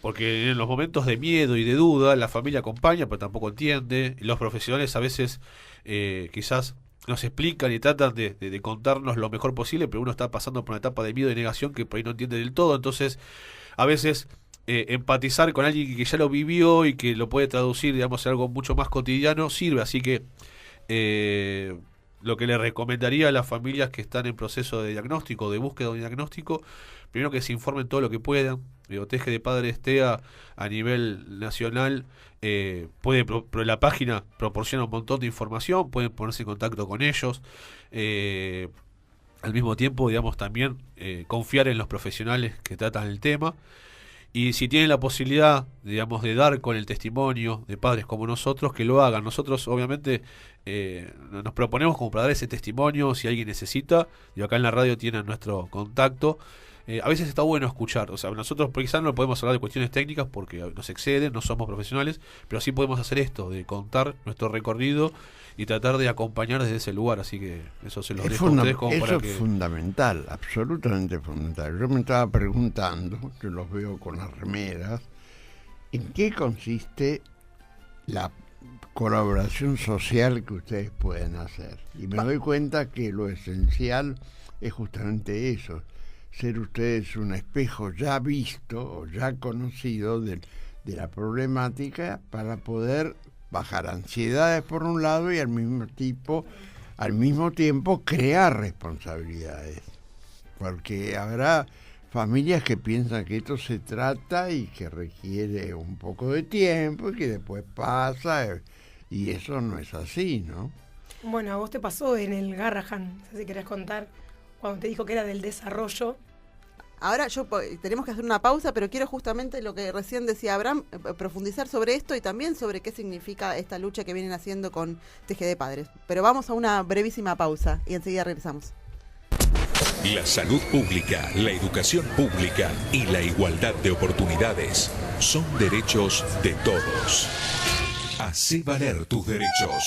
Porque en los momentos de miedo y de duda, la familia acompaña, pero tampoco entiende. Los profesionales a veces quizás nos explican y tratan de contarnos lo mejor posible, pero uno está pasando por una etapa de miedo y negación que por ahí no entiende del todo. Entonces, a veces empatizar con alguien que ya lo vivió y que lo puede traducir, digamos, en algo mucho más cotidiano, sirve. Así que lo que le recomendaría a las familias que están en proceso de diagnóstico, de búsqueda de un diagnóstico, primero que se informen todo lo que puedan. Teje de Padres TEA a nivel nacional la página proporciona un montón de información, pueden ponerse en contacto con ellos. Al mismo tiempo, digamos, también confiar en los profesionales que tratan el tema. Y si tienen la posibilidad, digamos, de dar con el testimonio de padres como nosotros, que lo hagan. Nosotros, obviamente, nos proponemos como para dar ese testimonio si alguien necesita. Y acá en la radio tienen nuestro contacto. A veces está bueno escuchar. O sea, nosotros quizás no podemos hablar de cuestiones técnicas porque nos exceden, no somos profesionales, pero sí podemos hacer esto, de contar nuestro recorrido y tratar de acompañar desde ese lugar. Así que eso se los dejo a ustedes como para que... Eso es fundamental, absolutamente fundamental. Yo me estaba preguntando, que los veo con las remeras, ¿en qué consiste la colaboración social que ustedes pueden hacer? Y me doy cuenta que lo esencial es justamente eso, ser ustedes un espejo ya visto o ya conocido de la problemática para poder bajar ansiedades por un lado y al mismo tiempo crear responsabilidades. Porque habrá familias que piensan que esto se trata y que requiere un poco de tiempo y que después pasa, y eso no es así, ¿no? Bueno, a vos te pasó en el Garrahan, no sé si querés contar, cuando te dijo que era del desarrollo. Ahora tenemos que hacer una pausa, pero quiero justamente lo que recién decía Abraham, profundizar sobre esto y también sobre qué significa esta lucha que vienen haciendo con TGD Padres. Pero vamos a una brevísima pausa y enseguida regresamos. La salud pública, la educación pública y la igualdad de oportunidades son derechos de todos. Hacé valer tus derechos.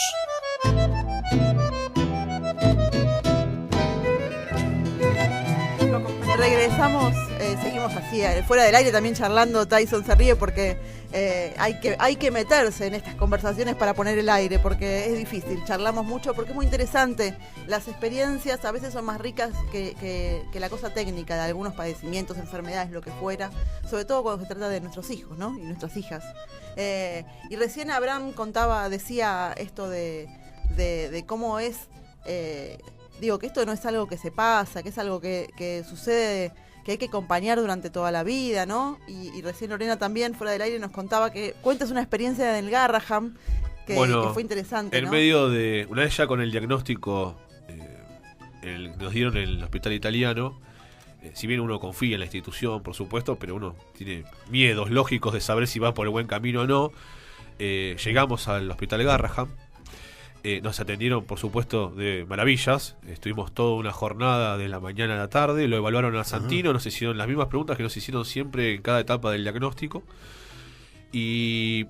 Regresamos, seguimos así, fuera del aire también charlando. Tyson se ríe porque hay que meterse en estas conversaciones para poner el aire, porque es difícil, charlamos mucho porque es muy interesante. Las experiencias a veces son más ricas que la cosa técnica de algunos padecimientos, enfermedades, lo que fuera, sobre todo cuando se trata de nuestros hijos, ¿no? Y nuestras hijas. Y recién Abraham decía esto de cómo es... Digo, que esto no es algo que se pasa, que es algo que sucede, que hay que acompañar durante toda la vida, ¿no? Y recién Lorena también, fuera del aire, nos contaba que cuentas una experiencia del Garrahan que fue interesante, en ¿no? medio de... Una vez ya con el diagnóstico nos dieron en el hospital italiano, si bien uno confía en la institución, por supuesto, pero uno tiene miedos lógicos de saber si va por el buen camino o no. Llegamos al hospital Garrahan. Nos atendieron, por supuesto, de maravillas. Estuvimos toda una jornada de la mañana a la tarde. Lo evaluaron a Santino. Nos hicieron las mismas preguntas que nos hicieron siempre en cada etapa del diagnóstico. Y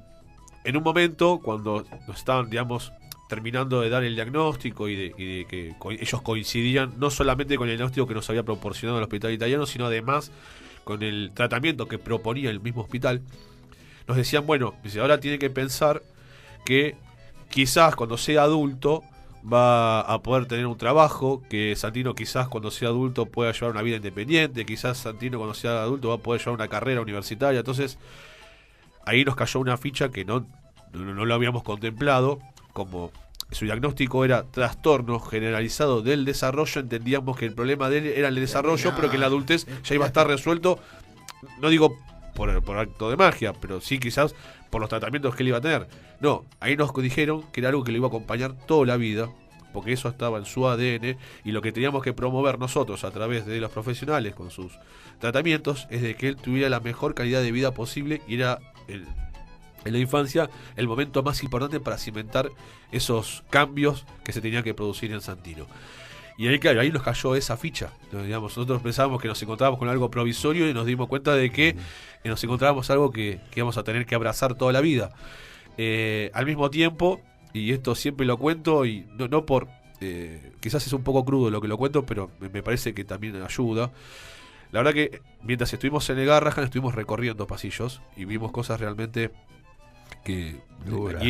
en un momento, cuando nos estaban, digamos, terminando de dar el diagnóstico y de que ellos coincidían no solamente con el diagnóstico que nos había proporcionado el hospital italiano, sino además con el tratamiento que proponía el mismo hospital, nos decían, bueno, ahora tiene que pensar que quizás cuando sea adulto va a poder tener un trabajo, que Santino quizás cuando sea adulto pueda llevar una vida independiente, quizás Santino cuando sea adulto va a poder llevar una carrera universitaria. Entonces ahí nos cayó una ficha que no lo habíamos contemplado. Como su diagnóstico era trastorno generalizado del desarrollo, entendíamos que el problema de él era el desarrollo, pero que en la adultez ya iba a estar resuelto, no digo por acto de magia, pero sí quizás por los tratamientos que él iba a tener. No, ahí nos dijeron que era algo que lo iba a acompañar toda la vida, porque eso estaba en su ADN, y lo que teníamos que promover nosotros a través de los profesionales con sus tratamientos es de que él tuviera la mejor calidad de vida posible, y era en la infancia el momento más importante para cimentar esos cambios que se tenían que producir en Santino. Y ahí, claro, ahí nos cayó esa ficha. Digamos, nosotros pensábamos que nos encontrábamos con algo provisorio y nos dimos cuenta de que nos encontrábamos algo que íbamos a tener que abrazar toda la vida. Al mismo tiempo, y esto siempre lo cuento, y no por... quizás es un poco crudo lo que lo cuento, pero me parece que también ayuda. La verdad que mientras estuvimos en el Garrahan, estuvimos recorriendo pasillos y vimos cosas realmente que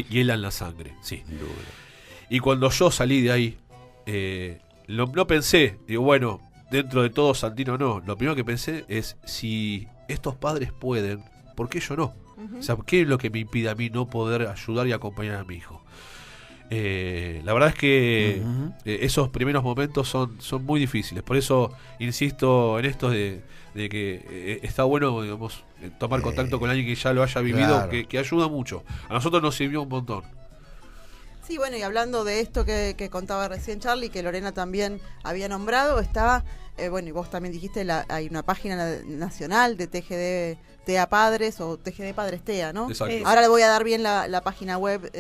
hielan la sangre. Sí. Y cuando yo salí de ahí... no pensé, digo, bueno, dentro de todo Santino no. Lo primero que pensé es, si estos padres pueden, ¿por qué yo no? O sea, ¿qué es lo que me impide a mí no poder ayudar y acompañar a mi hijo? La verdad es que esos primeros momentos son muy difíciles. Por eso insisto en esto de que está bueno, digamos, tomar contacto con alguien que ya lo haya vivido, claro, que ayuda mucho. A nosotros nos sirvió un montón. Sí, bueno, y hablando de esto que contaba recién Charlie, que Lorena también había nombrado, está, bueno, y vos también dijiste, hay una página nacional de TGD TEA Padres o TGD Padres TEA, ¿no? Exacto. Ahora le voy a dar bien la página web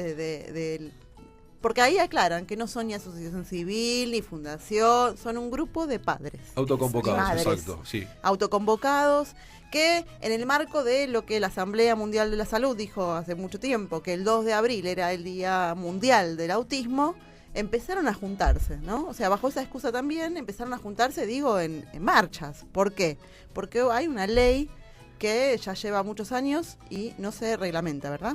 porque ahí aclaran que no son ni asociación civil ni fundación, son un grupo de padres. Autoconvocados, exacto, sí. Autoconvocados, que en el marco de lo que la Asamblea Mundial de la Salud dijo hace mucho tiempo, que el 2 de abril era el Día Mundial del Autismo, empezaron a juntarse, ¿no? O sea, bajo esa excusa también empezaron a juntarse, digo, en marchas. ¿Por qué? Porque hay una ley que ya lleva muchos años y no se reglamenta, ¿verdad?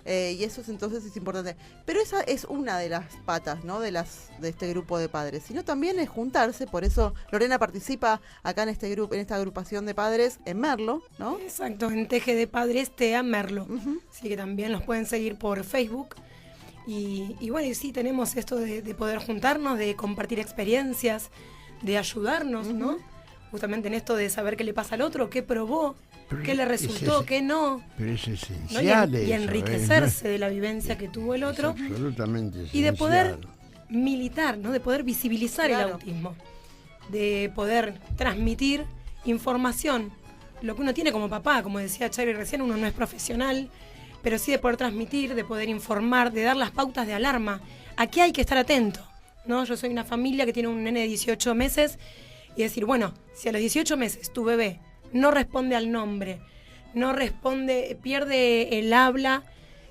Y eso entonces es importante. Pero esa es una de las patas, ¿no? de este grupo de padres. Sino también es juntarse, por eso Lorena participa acá en este grupo, en esta agrupación de padres en Merlo, ¿no? Exacto, en Teje de Padres TEA Merlo. Así que también los pueden seguir por Facebook. Y bueno, y sí, tenemos esto de poder juntarnos, de compartir experiencias, de ayudarnos, ¿no? Justamente en esto de saber qué le pasa al otro, qué probó, qué le resultó, qué no. Pero es ¿no? esencial Y enriquecerse de la vivencia que tuvo el otro. Absolutamente esencial. Y de poder militar, ¿no? De poder visibilizar el autismo. De poder transmitir información. Lo que uno tiene como papá, como decía Charlie recién, uno no es profesional, pero sí de poder transmitir, de poder informar, de dar las pautas de alarma. Aquí hay que estar atento, ¿no? Yo soy una familia que tiene un nene de 18 meses y decir, bueno, si a los 18 meses tu bebé no responde al nombre, no responde, pierde el habla,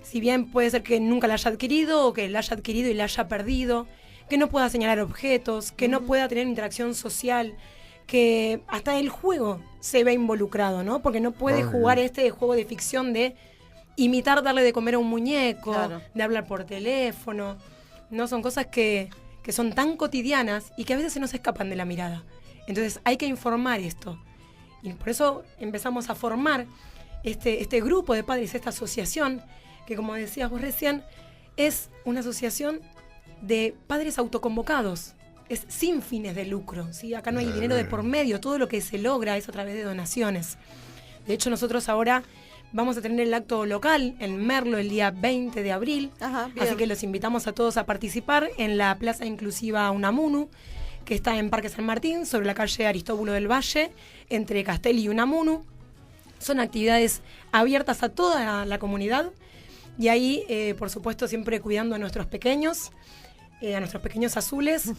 si bien puede ser que nunca la haya adquirido o que la haya adquirido y la haya perdido, que no pueda señalar objetos, que no pueda tener interacción social, que hasta el juego se ve involucrado, ¿no? Porque no puede jugar este juego de ficción de imitar darle de comer a un muñeco, de hablar por teléfono, ¿no? Son cosas que son tan cotidianas y que a veces se nos escapan de la mirada. Entonces hay que informar esto. Y por eso empezamos a formar este grupo de padres, esta asociación, que como decías vos recién, es una asociación de padres autoconvocados. Es sin fines de lucro, ¿sí? Acá no hay dinero de por medio, todo lo que se logra es a través de donaciones. De hecho, nosotros ahora vamos a tener el acto local en Merlo el día 20 de abril, así que los invitamos a todos a participar en la Plaza Inclusiva Unamuno, que está en Parque San Martín, sobre la calle Aristóbulo del Valle, entre Castelli y Unamuno. Son actividades abiertas a toda la comunidad y ahí, por supuesto, siempre cuidando a nuestros pequeños azules.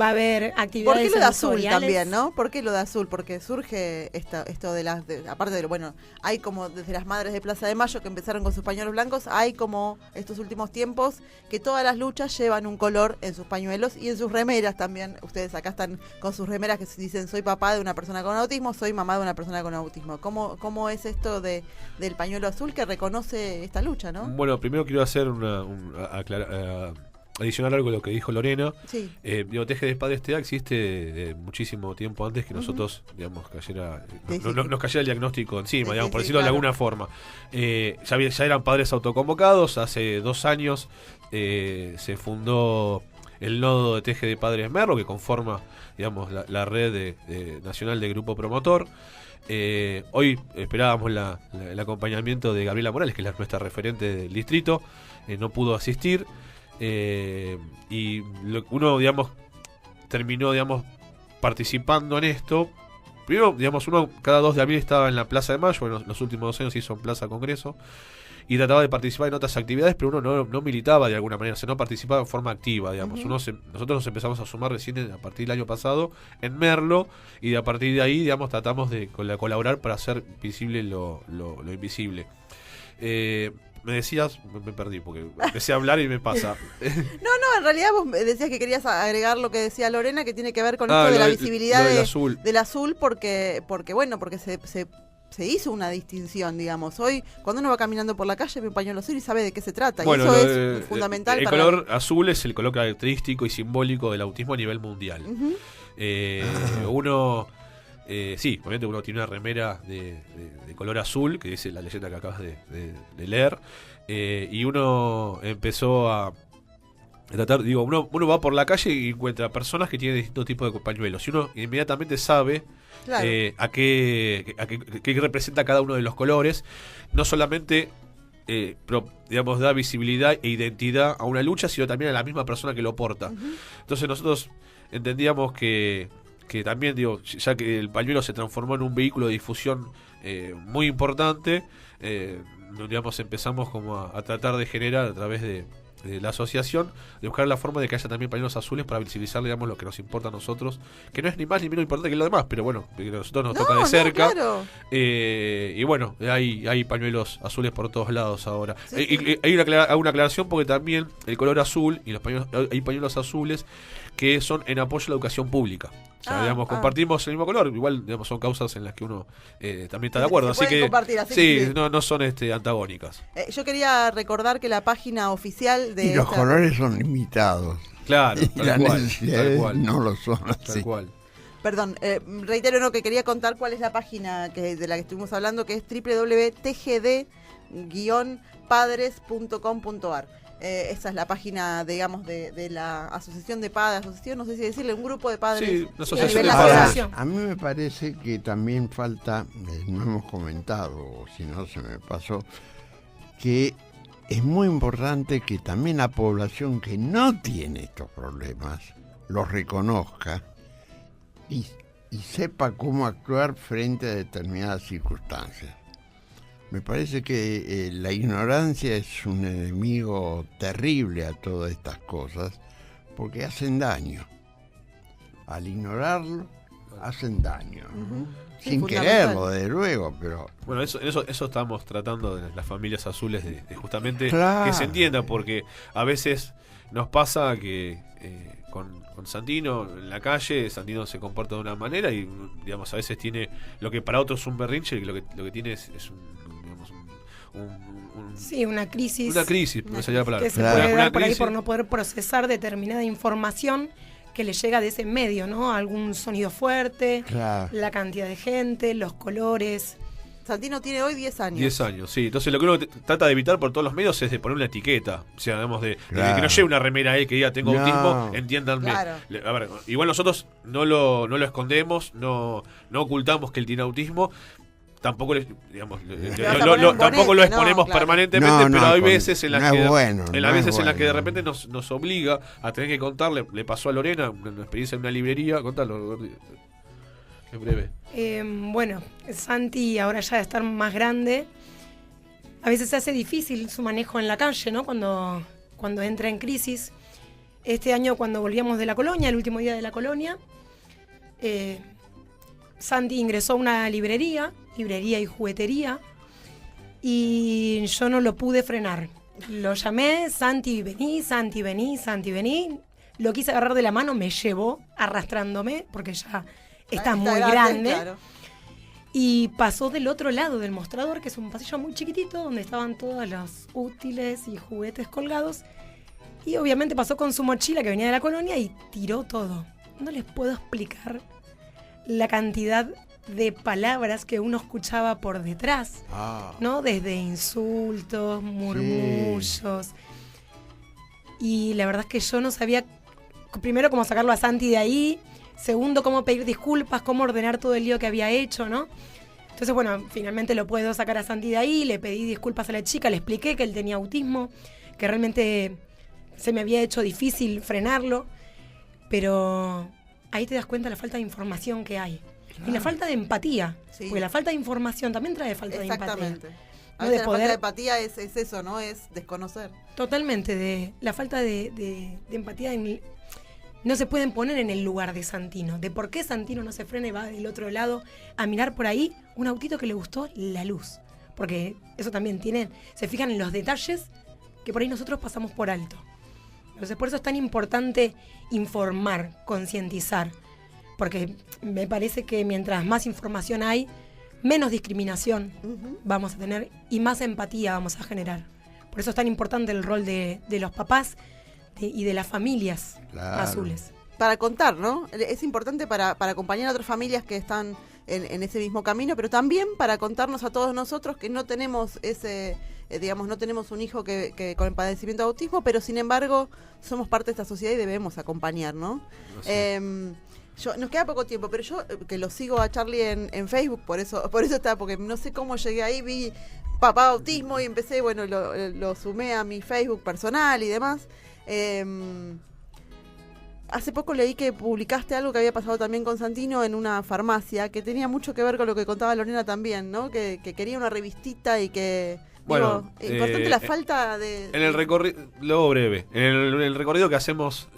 Va a haber actividades. ¿Por qué lo de azul también, no? ¿Por qué lo de azul? Porque surge esto de las... aparte de, bueno, hay como desde las madres de Plaza de Mayo que empezaron con sus pañuelos blancos, hay como estos últimos tiempos que todas las luchas llevan un color en sus pañuelos y en sus remeras también. Ustedes acá están con sus remeras que dicen soy papá de una persona con autismo, soy mamá de una persona con autismo. ¿Cómo es esto del pañuelo azul que reconoce esta lucha, no? Bueno, primero quiero hacer adicionar algo a lo que dijo Lorena. Sí. Teje de Padres TEA existe de muchísimo tiempo antes que nosotros, digamos, nos cayera el diagnóstico encima, digamos, por decirlo de alguna forma. Ya eran padres autoconvocados. Hace 2 años se fundó el nodo de Teje de Padres Merlo, que conforma, digamos, la red nacional de grupo promotor. Hoy esperábamos el acompañamiento de Gabriela Morales, que es nuestra referente del distrito. No pudo asistir. Y uno, digamos, terminó, digamos, participando en esto. Primero, digamos, uno cada 2 de abril estaba en la Plaza de Mayo, bueno, los últimos 2 años hizo en Plaza Congreso, y trataba de participar en otras actividades, pero uno no militaba de alguna manera, no participaba en forma activa, digamos. Nosotros nos empezamos a sumar recién a partir del año pasado en Merlo, y a partir de ahí, digamos, tratamos de colaborar para hacer visible lo invisible. Me decías, me perdí porque empecé a hablar y me pasa. No, en realidad vos decías que querías agregar lo que decía Lorena, que tiene que ver con esto de la visibilidad del azul, porque se hizo una distinción, digamos. Hoy, cuando uno va caminando por la calle, ve un pañuelo azul y sabe de qué se trata. Bueno, y eso es fundamental. El color azul es el color característico y simbólico del autismo a nivel mundial. Uno... sí, obviamente uno tiene una remera de color azul, que dice la leyenda que acabas de leer, y uno empezó a tratar, digo, uno va por la calle y encuentra personas que tienen distintos tipos de pañuelos, y uno inmediatamente sabe a qué representa cada uno de los colores, no solamente digamos, da visibilidad e identidad a una lucha, sino también a la misma persona que lo porta. Entonces nosotros entendíamos que también, digo, ya que el pañuelo se transformó en un vehículo de difusión muy importante, digamos, empezamos como a tratar de generar a través de la asociación, de buscar la forma de que haya también pañuelos azules para visibilizar, digamos, lo que nos importa a nosotros, que no es ni más ni menos importante que lo demás, pero bueno, que a nosotros nos toca de cerca. Claro. Y bueno, hay pañuelos azules por todos lados ahora. Hay una aclaración, porque también el color azul y hay pañuelos azules que son en apoyo a la educación pública. O sea, digamos, compartimos el mismo color. Igual, digamos, son causas en las que uno también está de acuerdo. Se Así que compartir, así sí, que- no son antagónicas. Yo quería recordar que la página oficial de... Y los esta- colores son limitados. Claro, Y tal las cual, necesidades tal cual, no lo son tal así. cual. Perdón, reitero que quería contar cuál es la página de la que estuvimos hablando, que es www.tgd-padres.com.ar. Esa es la página, digamos, de la Asociación de Padres, asociación, no sé si decirle, un grupo de padres Sí, una a asociación nivel de Ahora, nacional. a mí me parece que también falta, no hemos comentado, o si no se me pasó, que es muy importante que también la población que no tiene estos problemas los reconozca y sepa cómo actuar frente a determinadas circunstancias. Me parece que la ignorancia es un enemigo terrible a todas estas cosas porque hacen daño. Al ignorarlo, hacen daño. ¿no? Sí, Sin fundamental. quererlo, desde luego, pero Bueno, eso estamos tratando de las familias azules de justamente Claro. que se entienda, porque a veces nos pasa que con Santino en la calle, Santino se comporta de una manera y, digamos, a veces tiene lo que para otros es un berrinche, y lo que tiene es Sí, una crisis. una crisis, no sería la palabra. Que se Claro. puede Una dar por ahí crisis. por no poder procesar determinada información que le llega de ese medio, ¿no? Algún sonido fuerte, claro. la cantidad de gente, los colores. Santino tiene hoy 10 años. 10 años, sí. Entonces lo que uno trata de evitar por todos los medios es de poner una etiqueta. O sea, digamos, de que no Claro. lleve una remera a él que diga tengo No. autismo, entiéndanme. Claro. A ver, igual nosotros no lo escondemos, no ocultamos que él tiene autismo. Tampoco le, digamos, vas a poner un tampoco lo bonete, no, exponemos claro. permanentemente, No, pero hay con- veces en las no que es bueno, en las no es veces en las que de bueno. repente nos obliga a tener que contarle. Le pasó a Lorena una experiencia en una librería, contalo, en breve. Bueno, Santi ahora ya de estar más grande, a veces se hace difícil su manejo en la calle, ¿no? Cuando entra en crisis. Este año cuando volvíamos de la colonia, el último día de la colonia, Santi ingresó a una librería y juguetería, y yo no lo pude frenar. Lo llamé, Santi, vení, Santi, vení, Santi, vení. Lo quise agarrar de la mano, me llevó arrastrándome, porque ya está muy grande. Claro. Y pasó del otro lado del mostrador, que es un pasillo muy chiquitito, donde estaban todos los útiles y juguetes colgados. Y obviamente pasó con su mochila que venía de la colonia y tiró todo. No les puedo explicar la cantidad de palabras que uno escuchaba por detrás, ¿no? Desde insultos, murmullos. Y la verdad es que yo no sabía, primero, cómo sacarlo a Santi de ahí. Segundo, cómo pedir disculpas, cómo ordenar todo el lío que había hecho, ¿no? Entonces, bueno, finalmente lo puedo sacar a Santi de ahí, le pedí disculpas a la chica, le expliqué que él tenía autismo, que realmente se me había hecho difícil frenarlo, pero ahí te das cuenta de la falta de información que hay. Y la falta de empatía, Sí. porque la falta de información también trae falta de empatía. Exactamente. A ¿no? veces De la poder, falta de empatía es eso, ¿no? Es desconocer. totalmente, de la falta de empatía. No se pueden poner en el lugar de Santino, de por qué Santino no se frena y va del otro lado a mirar por ahí un autito que le gustó la luz. Porque eso también se fijan en los detalles que por ahí nosotros pasamos por alto. Entonces por eso es tan importante informar, concientizar, porque me parece que mientras más información hay, menos discriminación vamos a tener y más empatía vamos a generar. Por eso es tan importante el rol de los papás y de las familias Claro. azules. Para contar, ¿no? Es importante para acompañar a otras familias que están en ese mismo camino, pero también para contarnos a todos nosotros que no tenemos ese, digamos, no tenemos un hijo que con padecimiento de autismo, pero sin embargo somos parte de esta sociedad y debemos acompañar, ¿no? Nos queda poco tiempo, pero yo que lo sigo a Charlie en Facebook, por eso está, porque no sé cómo llegué ahí, vi papá autismo y empecé, bueno, lo sumé a mi Facebook personal y demás. Hace poco leí que publicaste algo que había pasado también con Santino en una farmacia, que tenía mucho que ver con lo que contaba Lorena también, ¿no? Que quería una revistita y que... Bueno, importante la falta de... En el recorrido, luego breve, en el recorrido que hacemos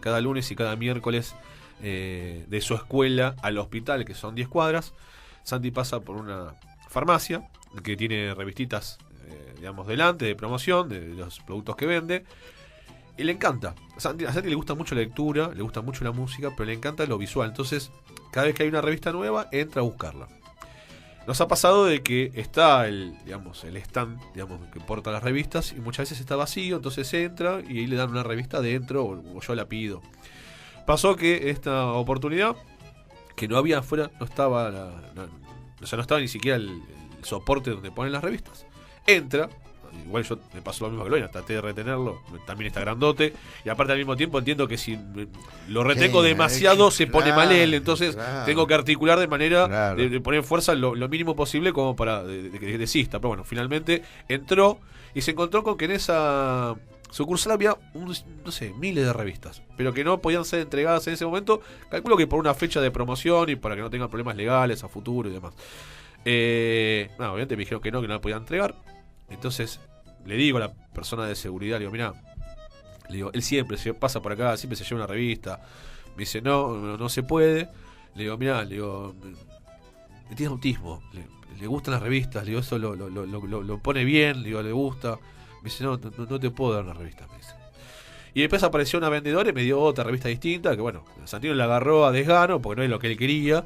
cada lunes y cada miércoles de su escuela al hospital, que son 10 cuadras, Santi pasa por una farmacia que tiene revistitas, digamos, delante de promoción de los productos que vende. Y le encanta. A Santi le gusta mucho la lectura, le gusta mucho la música, pero le encanta lo visual. Entonces, cada vez que hay una revista nueva, entra a buscarla. Nos ha pasado de que está el stand, que porta las revistas, y muchas veces está vacío, entonces entra y ahí le dan una revista adentro, o yo la pido. Pasó que esta oportunidad, que no había afuera, no estaba no estaba ni siquiera el soporte donde ponen las revistas. Entra, igual yo me pasó lo mismo que Lorena, traté de retenerlo, también está grandote, y aparte al mismo tiempo entiendo que si lo retengo demasiado se pone mal él, entonces tengo que articular de manera de poner fuerza lo mínimo posible como para que desista. Pero bueno, finalmente entró y se encontró con que en esa sucursal había miles de revistas, pero que no podían ser entregadas en ese momento, calculo que por una fecha de promoción y para que no tengan problemas legales a futuro y demás. Obviamente me dijeron que no la podían entregar. Entonces le digo a la persona de seguridad, le digo, mirá, él siempre se pasa por acá, siempre se lleva una revista. Me dice, no se puede. Le digo, mirá, tiene autismo, le gustan las revistas, le digo, eso lo pone bien, le digo, le gusta. Me dice, no te puedo dar una revista, me dice. Y después apareció una vendedora y me dio otra revista distinta, que bueno, Santino la agarró a desgano, porque no es lo que él quería.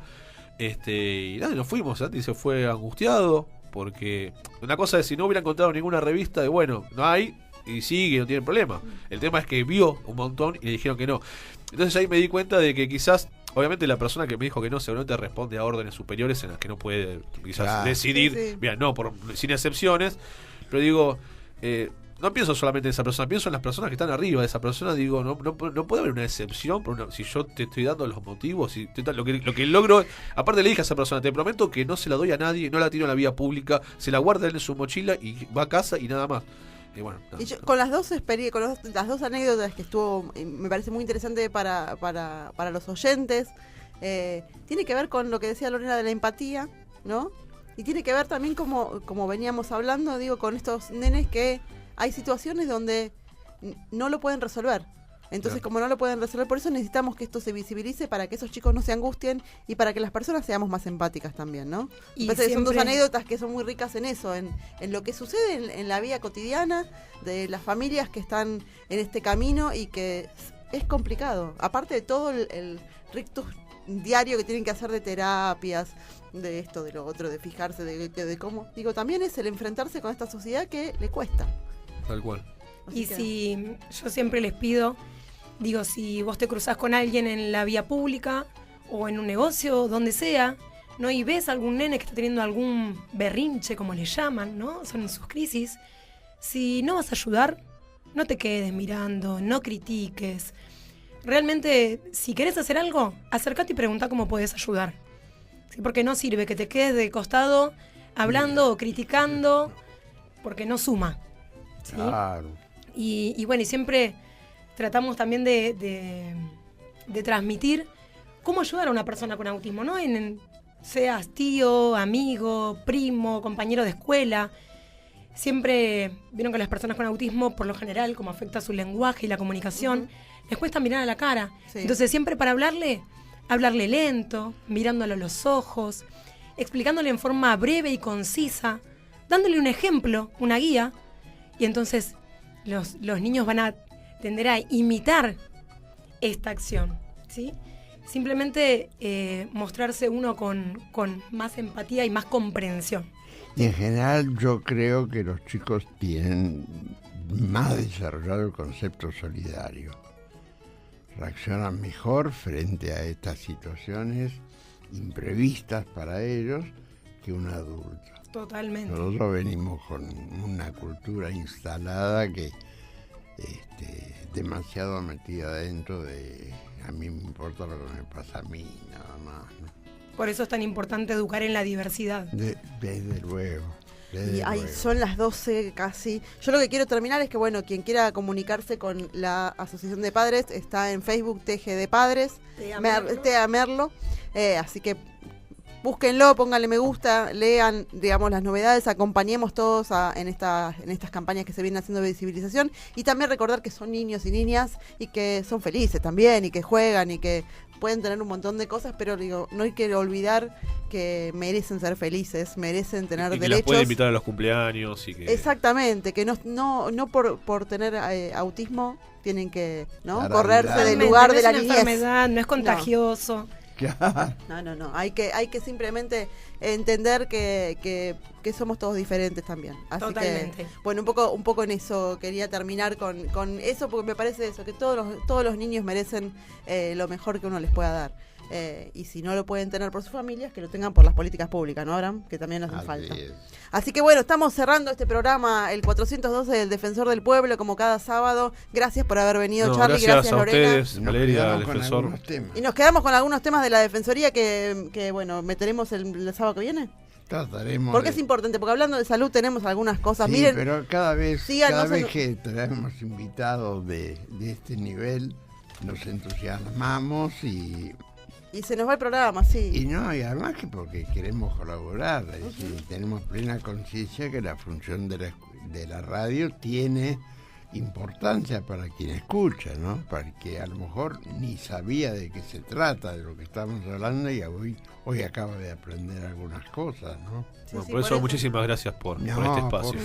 Y nada, nos fuimos, Santi se fue angustiado, porque una cosa es si no hubiera encontrado ninguna revista, de bueno, no hay, y sigue, no tiene problema. El tema es que vio un montón y le dijeron que no. Entonces ahí me di cuenta de que quizás, obviamente la persona que me dijo que no, seguramente responde a órdenes superiores en las que no puede quizás decidir, sí. Mira, no, sin excepciones, pero digo, no pienso solamente en esa persona, pienso en las personas que están arriba de esa persona. Digo, no puede haber una excepción si yo te estoy dando los motivos, lo que logro. Aparte le dije a esa persona, te prometo que no se la doy a nadie, no la tiro en la vía pública, se la guarda él en su mochila y va a casa y nada más. Y bueno, y yo, con las dos anécdotas que estuvo, me parece muy interesante para los oyentes, tiene que ver con lo que decía Lorena de la empatía, ¿no? Y tiene que ver también como veníamos hablando, digo, con estos nenes que hay situaciones donde no lo pueden resolver. Entonces, como no lo pueden resolver, por eso necesitamos que esto se visibilice para que esos chicos no se angustien y para que las personas seamos más empáticas también, ¿no? Y son dos anécdotas que son muy ricas en eso, en lo que sucede en la vida cotidiana de las familias que están en este camino y que es complicado. Aparte de todo el rictus diario que tienen que hacer de terapias, de esto, de lo otro, de fijarse, de cómo. Digo, también es el enfrentarse con esta sociedad que le cuesta. Tal cual. Y si yo siempre les pido, digo, si vos te cruzás con alguien en la vía pública o en un negocio, donde sea, ¿no? Y ves a algún nene que está teniendo algún berrinche, como le llaman, ¿no? Son en sus crisis. Si no vas a ayudar, no te quedes mirando, no critiques. Realmente, si querés hacer algo, acércate y preguntá cómo podés ayudar. ¿Sí? Porque no sirve que te quedes de costado hablando o criticando, porque no suma. ¿Sí? Claro. Y bueno, y siempre tratamos también de transmitir cómo ayudar a una persona con autismo, ¿no? Seas tío, amigo, primo, compañero de escuela. Siempre vieron que las personas con autismo, por lo general, como afecta su lenguaje y la comunicación, les cuesta mirar a la cara. Sí. Entonces siempre para hablarle lento, mirándolo a los ojos, explicándole en forma breve y concisa, dándole un ejemplo, una guía, y entonces los niños van a tender a imitar esta acción, ¿sí? Simplemente mostrarse uno con más empatía y más comprensión. Y en general yo creo que los chicos tienen más desarrollado el concepto solidario. Reaccionan mejor frente a estas situaciones imprevistas para ellos que un adulto. Totalmente. Nosotros venimos con una cultura instalada que demasiado metida dentro de a mí me importa lo que me pasa a mí, nada más, ¿no? Por eso es tan importante educar en la diversidad. Desde luego. Y ahí son las 12 casi. Yo lo que quiero terminar es que, bueno, quien quiera comunicarse con la Asociación de Padres está en Facebook, TG de Padres, TEA Merlo. Así que búsquenlo, pónganle me gusta, lean, digamos, las novedades, acompañemos todos en estas campañas que se vienen haciendo de visibilización, y también recordar que son niños y niñas y que son felices también y que juegan y que pueden tener un montón de cosas, pero digo, no hay que olvidar que merecen ser felices, merecen tener y que derechos. las pueden invitar a los cumpleaños y que... Exactamente, que no por tener autismo tienen que Claro, correrse del Realmente, lugar no de la es una niñez. enfermedad, no es contagioso. No, hay que simplemente entender que somos todos diferentes también. Así Totalmente. que, bueno, un poco en eso quería terminar con eso, porque me parece eso, que todos los niños merecen lo mejor que uno les pueda dar. Y si no lo pueden tener por sus familias, que lo tengan por las políticas públicas, ¿no, Abraham? Que también hacen falta. Así que bueno, estamos cerrando este programa, el 412 del Defensor del Pueblo, como cada sábado. Gracias por haber venido, Charly, gracias a Lorena. ustedes, Valeria, Defensor. Y nos quedamos con algunos temas de la Defensoría que bueno, meteremos el sábado que viene. Trataremos. Porque es importante, porque hablando de salud tenemos algunas cosas. Sí, Miren, pero cada vez síganos que traemos invitados de este nivel, nos entusiasmamos y se nos va el programa, sí. y además que porque queremos colaborar, es decir, tenemos plena conciencia que la función de la radio tiene importancia para quien escucha, ¿no? Porque a lo mejor ni sabía de qué se trata, de lo que estamos hablando, y hoy acaba de aprender algunas cosas, ¿no? Por eso muchísimas gracias por este espacio.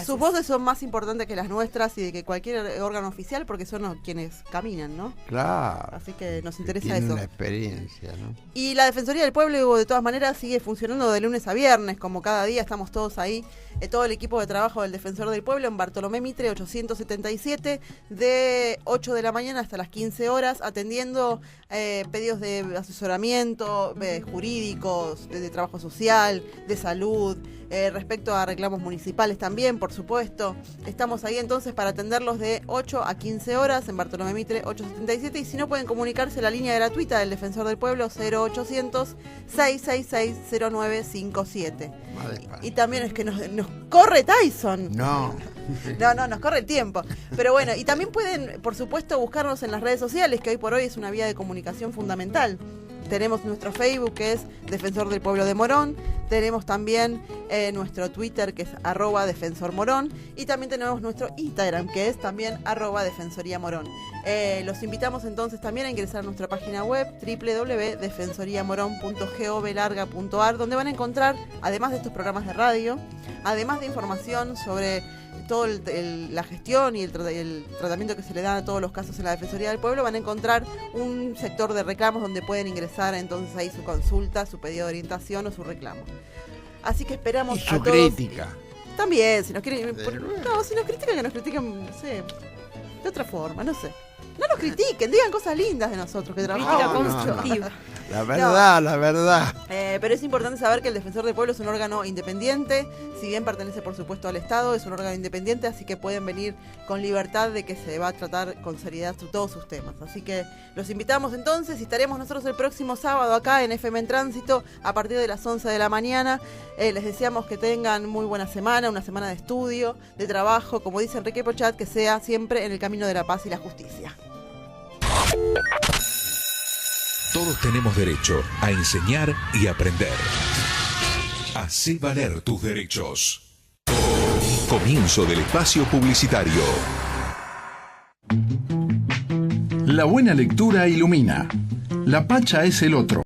Sus voces son más importantes que las nuestras y de que cualquier órgano oficial, porque son quienes caminan, ¿no? Claro. Así que nos interesa tienen eso. una experiencia, ¿no? Y la Defensoría del Pueblo, de todas maneras, sigue funcionando de lunes a viernes, como cada día estamos todos ahí, todo el equipo de trabajo del Defensor del Pueblo en Bartolomé Mitre 877, de 8 de la mañana hasta las 15 horas, atendiendo pedidos de asesoramiento jurídicos, de trabajo social, de salud, respecto a reclamos municipales también, por supuesto. Estamos ahí entonces para atenderlos de 8 a 15 horas en Bartolomé Mitre 877, y si no, pueden comunicarse a la línea gratuita del Defensor del Pueblo 0800 666 0957. Y también es que nos corre Tyson. No, nos corre el tiempo. Pero bueno, y también pueden, por supuesto, buscarnos en las redes sociales, que hoy por hoy es una vía de comunicación fundamental. Tenemos nuestro Facebook, que es Defensor del Pueblo de Morón. Tenemos también nuestro Twitter, que es @DefensorMorón. Y también tenemos nuestro Instagram, que es también @DefensoríaMorón. Los invitamos entonces también a ingresar a nuestra página web www.defensoriamorón.gov.ar, donde van a encontrar, además de estos programas de radio, además de información sobre toda la gestión y el tratamiento que se le da a todos los casos en la Defensoría del Pueblo, van a encontrar un sector de reclamos donde pueden ingresar entonces ahí su consulta, su pedido de orientación o su reclamo. Así que esperamos y su a todos. crítica. También, si nos quieren, si nos critican, que nos critiquen, no sé, de otra forma, no sé. No nos critiquen, digan cosas lindas de nosotros, que trabajamos constructiva. La verdad. Pero es importante saber que el Defensor del Pueblo es un órgano independiente, si bien pertenece por supuesto al Estado, es un órgano independiente, así que pueden venir con libertad de que se va a tratar con seriedad todos sus temas. Así que los invitamos entonces, y estaremos nosotros el próximo sábado acá en FM en Tránsito a partir de las 11 de la mañana. Les deseamos que tengan muy buena semana, una semana de estudio, de trabajo, como dice Enrique Pochat, que sea siempre en el camino de la paz y la justicia. Todos tenemos derecho a enseñar y aprender. Hacé valer tus derechos. Comienzo del espacio publicitario. La buena lectura ilumina. La Pacha es el otro.